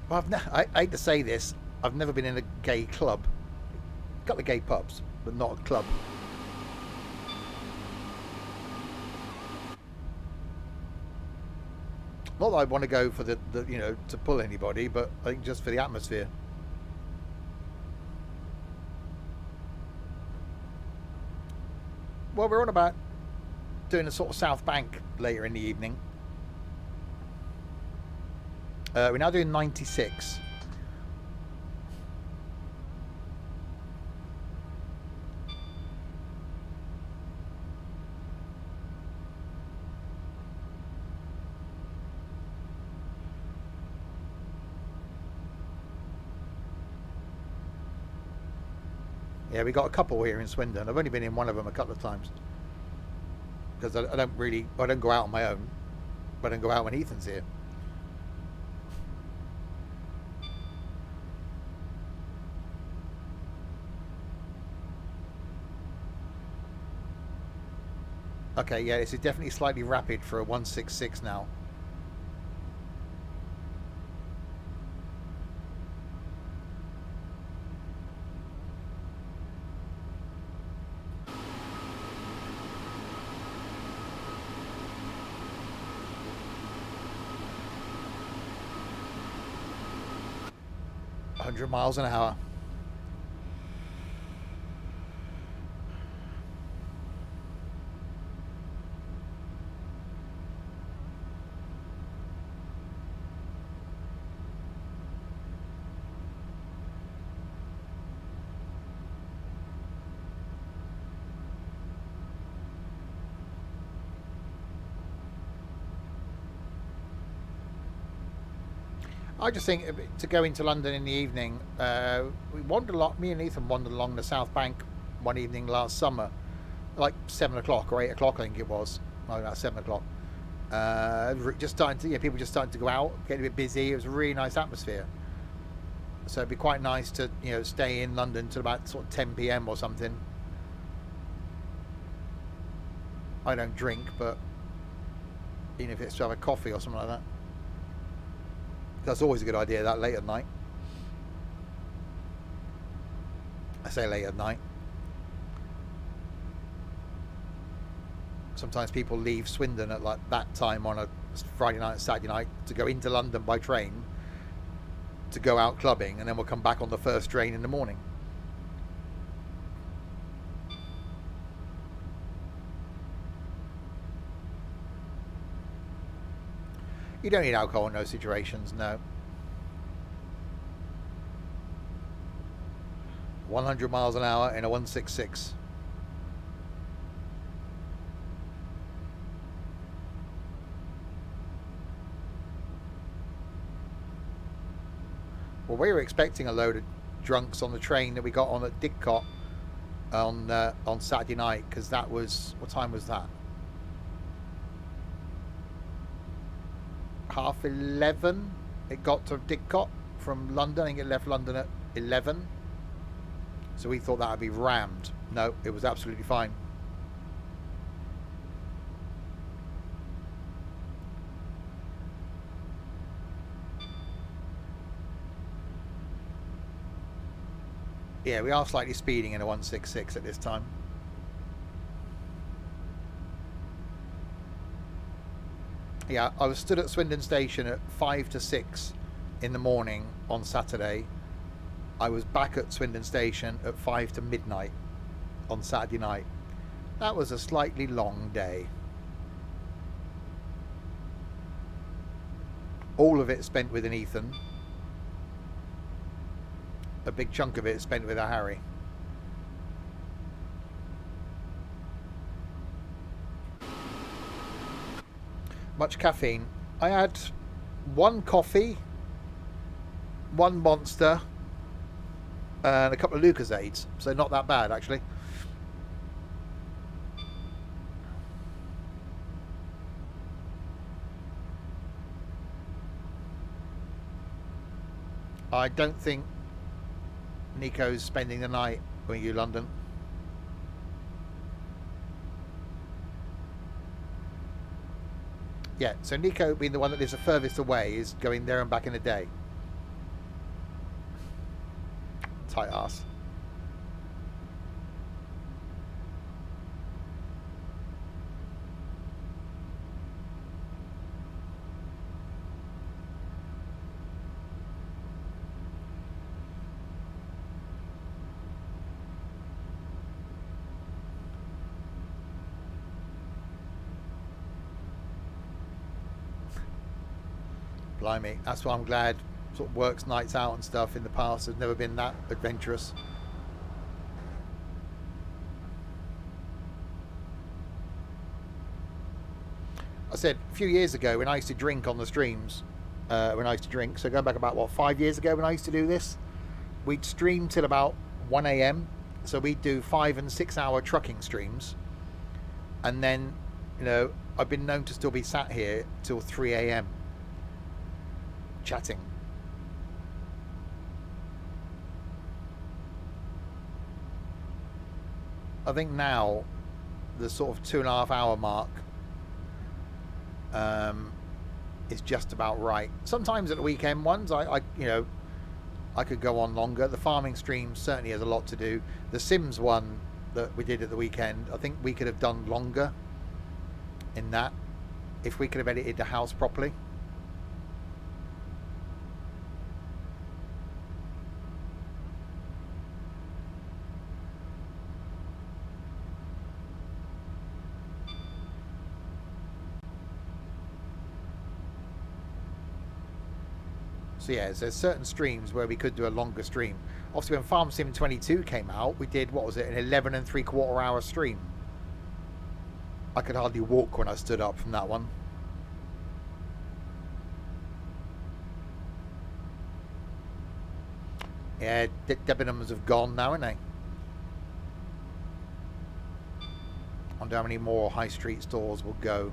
Well, I hate to say this, I've never been in a gay club. Got the gay pubs, but not a club. Not that I want to go for the you know, to pull anybody, but I think just for the atmosphere. Well, we're on about doing a sort of South Bank later in the evening. We're now doing 96. Yeah, we got a couple here in Swindon. I've only been in one of them a couple of times because I don't go out on my own, but I don't go out when Ethan's here. Okay, yeah, this is definitely slightly rapid for a 166 now. 100 miles an hour. I just think to go into London in the evening, we wandered a lot. Me and Ethan wandered along the South Bank one evening last summer, like 7 o'clock or 8 o'clock, I think it was. No, about 7 o'clock. Just starting to, people just starting to go out, getting a bit busy. It was a really nice atmosphere. So it'd be quite nice to, stay in London till about sort of 10 p.m. or something. I don't drink, but even if it's to have a coffee or something like that. That's always a good idea, that late at night. I say late at night. Sometimes people leave Swindon at like that time on a Friday night, Saturday night to go into London by train to go out clubbing, and then we'll come back on the first train in the morning. You don't need alcohol in those situations, no. 100 miles an hour in a 166. Well, we were expecting a load of drunks on the train that we got on at Didcot on Saturday night, because that was, what time was that? 11:30 it got to Didcot from London. I think it left London at 11, so we thought that would be rammed. No, it was absolutely fine. Yeah, we are slightly speeding in a 166 at this time. Yeah, I was stood at Swindon Station at 5 to 6 in the morning on Saturday. I was back at Swindon Station at 5 to midnight on Saturday night. That was a slightly long day. All of it spent with an Ethan. A big chunk of it spent with a Harry. Much caffeine. I had one coffee, one Monster, and a couple of Lucozades, so not that bad actually. I don't think Nico's spending the night going to London. Yeah, so Nico, being the one that lives the furthest away, is going there and back in a day. Tight ass. Blimey, that's why I'm glad sort of works nights out and stuff in the past has never been that adventurous. I said a few years ago when I used to drink on the streams, so going back about, what, 5 years ago when I used to do this, we'd stream till about 1 a.m. So we'd do 5 and 6 hour trucking streams. And then, I've been known to still be sat here till 3 a.m. chatting. I think now the sort of 2.5 hour mark is just about right. Sometimes at the weekend ones, I could go on longer. The farming stream certainly has a lot to do. The Sims one that we did at the weekend, I think we could have done longer in that if we could have edited the house properly. So yeah, there's certain streams where we could do a longer stream. Obviously, when Farm Sim 22 came out, we did, what was it, an 11 and 3/4 hour stream. I could hardly walk when I stood up from that one. Yeah, Debenhams have gone now, aren't they? I wonder how many more high street stores will go.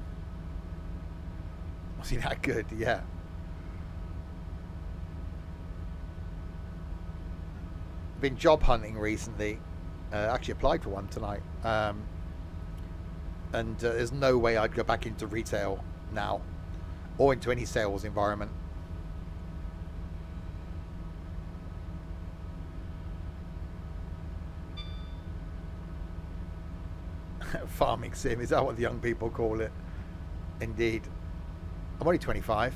Was he that good? Yeah. Been job hunting recently. Actually applied for one tonight. And there's no way I'd go back into retail now, or into any sales environment. Farming sim, is that what the young people call it? Indeed. I'm only 25.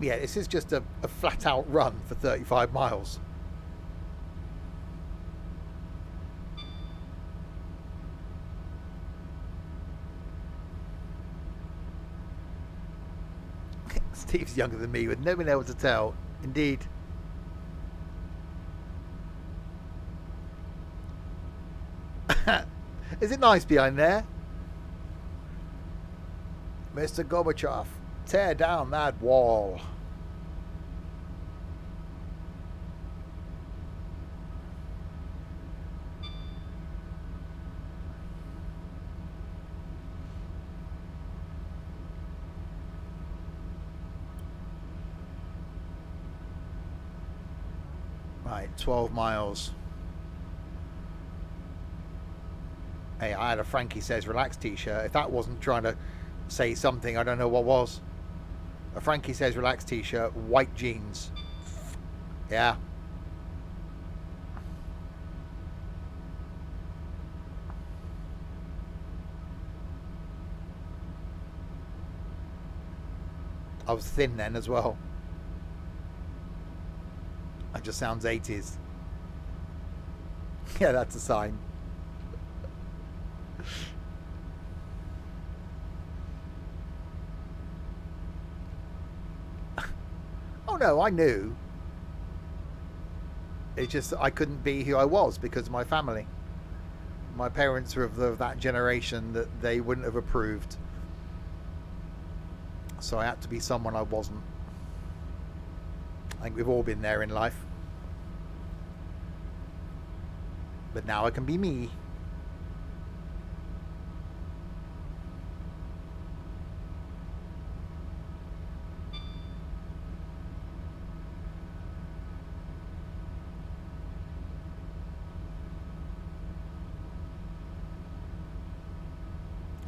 Yeah, this is just a flat out run for 35 miles. Steve's younger than me, with no one able to tell. Indeed. Is it nice behind there? Mr. Gorbachev, tear down that wall. Right, 12 miles. Hey, I had a Frankie Says Relax t-shirt. If that wasn't trying to say something, I don't know what was. A Frankie Says Relax t-shirt, white jeans. Yeah. I was thin then as well. That just sounds 80s. Yeah, that's a sign. Oh no, I knew. It's just I couldn't be who I was because of my family. My parents were of that generation that they wouldn't have approved. So I had to be someone I wasn't. I think we've all been there in life. But now I can be me.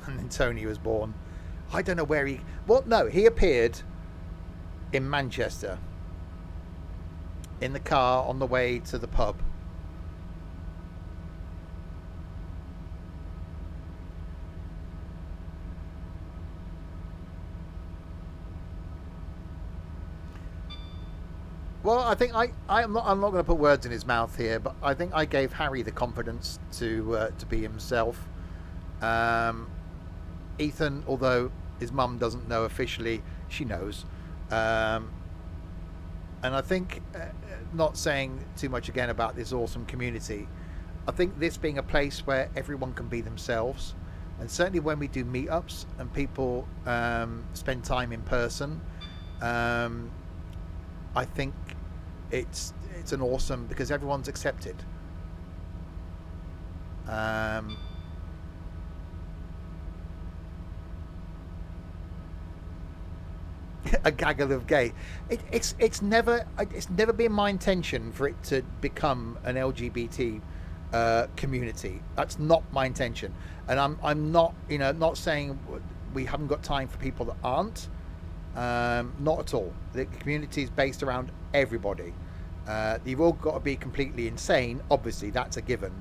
And then Tony was born. I don't know where he... Well, no, he appeared in Manchester. In the car on the way to the pub. Well, I think I'm not going to put words in his mouth here, but I think I gave Harry the confidence to be himself. Ethan, although his mum doesn't know officially, she knows. And I think, not saying too much again about this awesome community, I think this being a place where everyone can be themselves, and certainly when we do meetups and people spend time in person, I think it's an awesome, because everyone's accepted. A gaggle of gay. It's never been my intention for it to become an LGBT community. That's not my intention, and I'm not not saying we haven't got time for people that aren't. Not at all. The community is based around everybody. You've all got to be completely insane. Obviously, that's a given.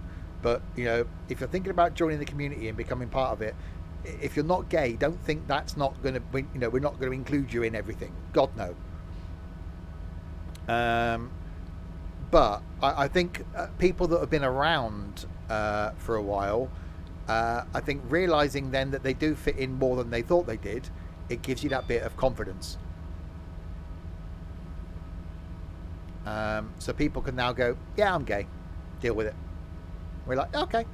But if you're thinking about joining the community and becoming part of it, if you're not gay, don't think that's not going to, we're not going to include you in everything. God, no. But I think people that have been around for a while, I think realizing then that they do fit in more than they thought they did, it gives you that bit of confidence. So people can now go, yeah, I'm gay, deal with it. We're like, okay.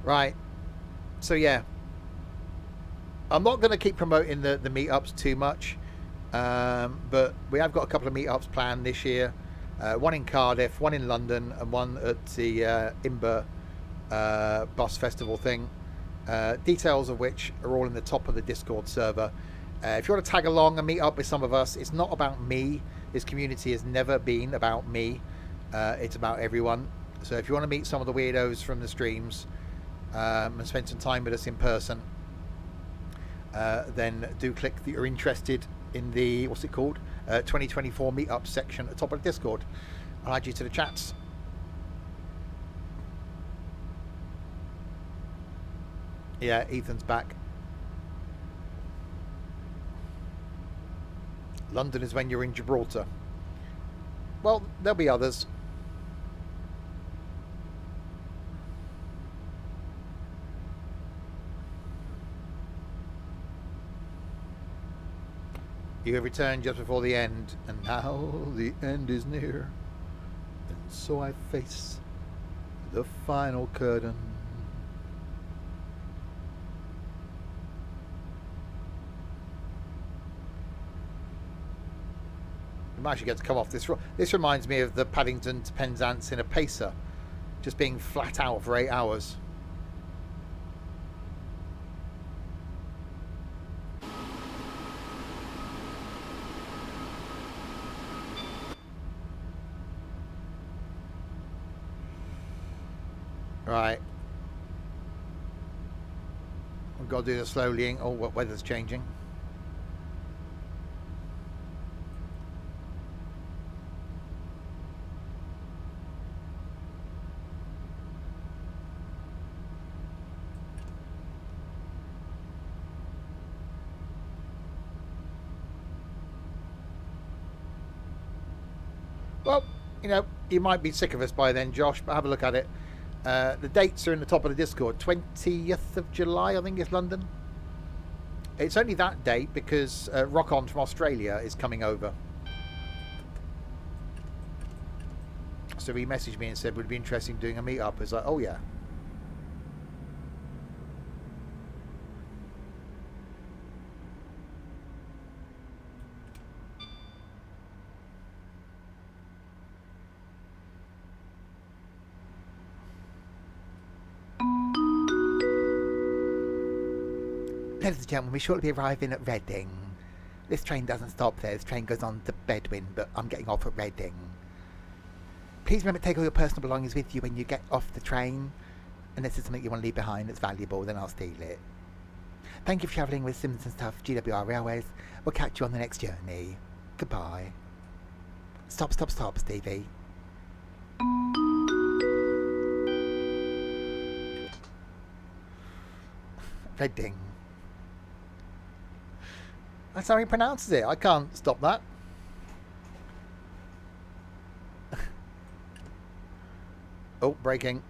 Right. So yeah, I'm not going to keep promoting the meetups too much, but we have got a couple of meetups planned this year. One in Cardiff, one in London, and one at the Imber bus festival thing. Details of which are all in the top of the Discord server. If you want to tag along and meet up with some of us, it's not about me. This community has never been about me. It's about everyone. So if you want to meet some of the weirdos from the streams and spend some time with us in person, then do click that you're interested in the, what's it called? 2024 meetup section at the top of the Discord. I'll add you to the chats. Yeah, Ethan's back. London is when you're in Gibraltar. Well, there'll be others. You have returned just before the end, and now the end is near. And so I face the final curtain. I might actually get to come off this. This reminds me of the Paddington to Penzance in a Pacer, just being flat out for 8 hours. Right. We've got to do the slowly. Oh, what weather's changing. Well, you know, you might be sick of us by then, Josh, but have a look at it. The dates are in the top of the Discord. 20th of July, I think, is London. It's only that date because Rock On from Australia is coming over. So he messaged me and said, would it be interesting doing a meetup? I was like, oh yeah. Ladies and gentlemen, we shortly be arriving at Reading. This train doesn't stop there. This train goes on to Bedwin, but I'm getting off at Reading. Please remember to take all your personal belongings with you when you get off the train. Unless it's something you want to leave behind that's valuable, then I'll steal it. Thank you for travelling with Simmons and Stuff GWR Railways. We'll catch you on the next journey. Goodbye. Stop, Stevie. Reading. That's how he pronounces it. I can't stop that. Oh, braking.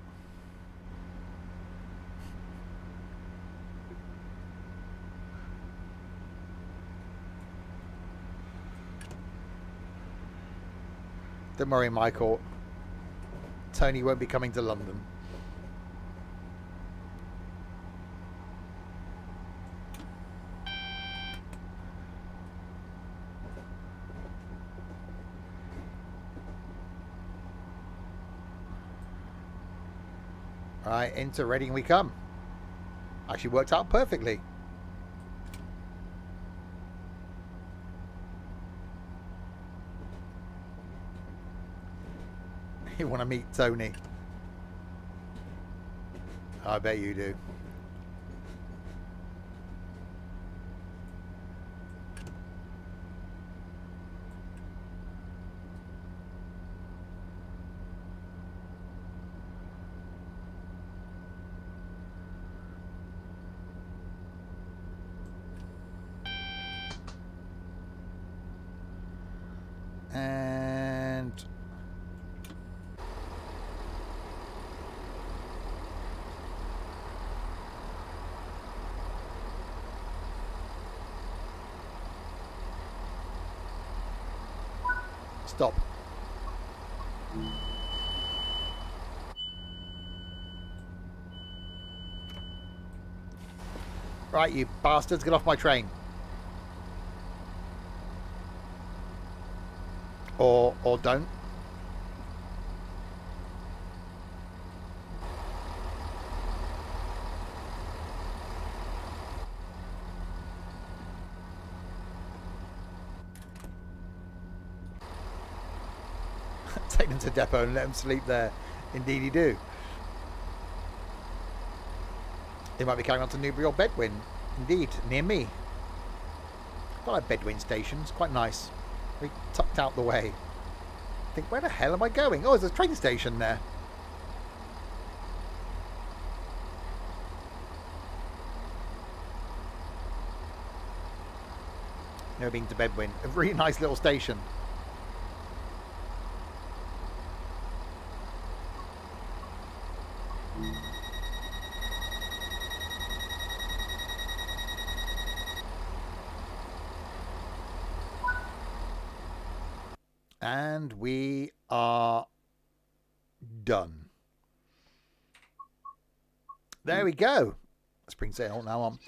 Don't worry, Michael. Tony won't be coming to London. Right, into Reading we come. Actually worked out perfectly. You want to meet Tony? I bet you do. And stop. Right, you bastards, get off my train. Or don't. Take them to depot and let them sleep there. Indeed, you do. They might be carrying on to Newbury or Bedwin. Indeed, near me. I like Bedwin station. It's quite nice. Very tucked out the way. I think, where the hell am I going? Oh, there's a train station there. Never been to Bedwin. A really nice little station. And we are done. There we go. Spring sale now on.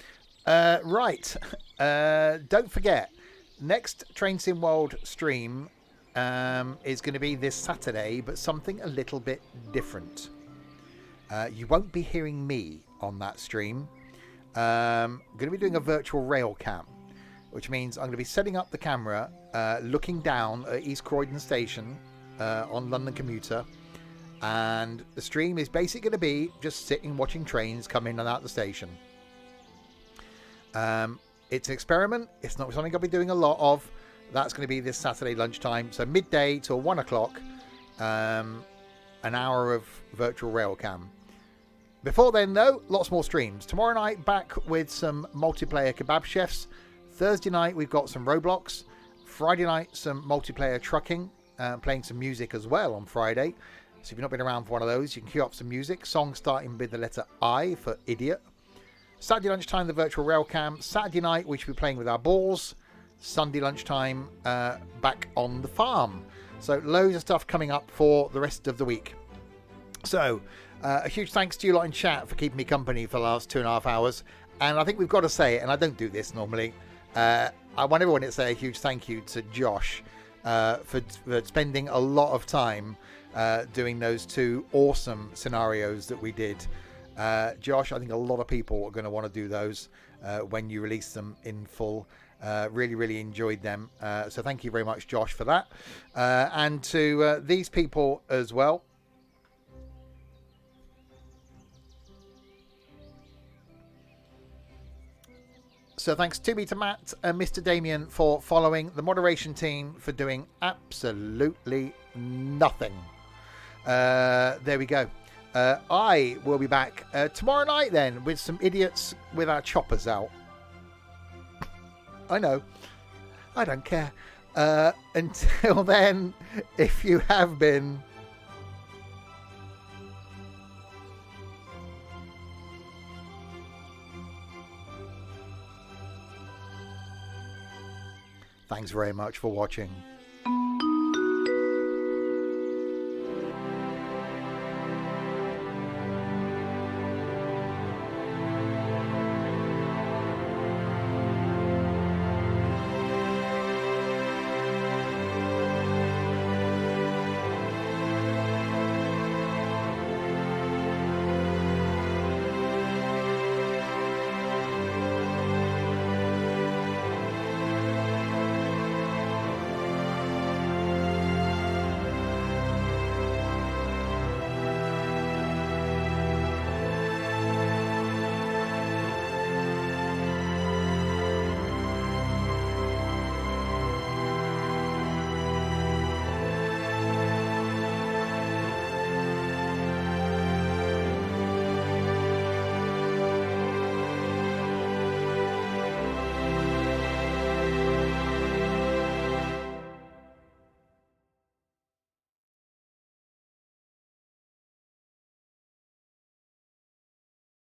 Right. Don't forget, next Train Sim World stream is going to be this Saturday, but something a little bit different. You won't be hearing me on that stream. I'm going to be doing a virtual rail cam, which means I'm going to be setting up the camera, looking down at East Croydon Station on London Commuter, and the stream is basically going to be just sitting watching trains come in and out the station. It's an experiment. It's not something I'll be doing a lot of. That's going to be this Saturday lunchtime, so midday till 1 o'clock, an hour of virtual rail cam. Before then, though, lots more streams. Tomorrow night, back with some multiplayer kebab chefs. Thursday night, we've got some Roblox. Friday night, some multiplayer trucking, playing some music as well on Friday. So if you've not been around for one of those, you can queue up some music. Songs starting with the letter I for idiot. Saturday lunchtime, the virtual rail cam. Saturday night, we should be playing with our balls. Sunday lunchtime, back on the farm. So loads of stuff coming up for the rest of the week. So a huge thanks to you lot in chat for keeping me company for the last 2.5 hours. And I think we've got to say it, and I don't do this normally. I want everyone to say a huge thank you to Josh for spending a lot of time doing those 2 awesome scenarios that we did. Josh, I think a lot of people are going to want to do those when you release them in full. Really, really enjoyed them. So thank you very much, Josh, for that. And to these people as well. So thanks to me, to Matt and Mr. Damien for following, the moderation team for doing absolutely nothing. There we go. I will be back tomorrow night then with some idiots with our choppers out. I know. I don't care. Until then, if you have been... Thanks very much for watching.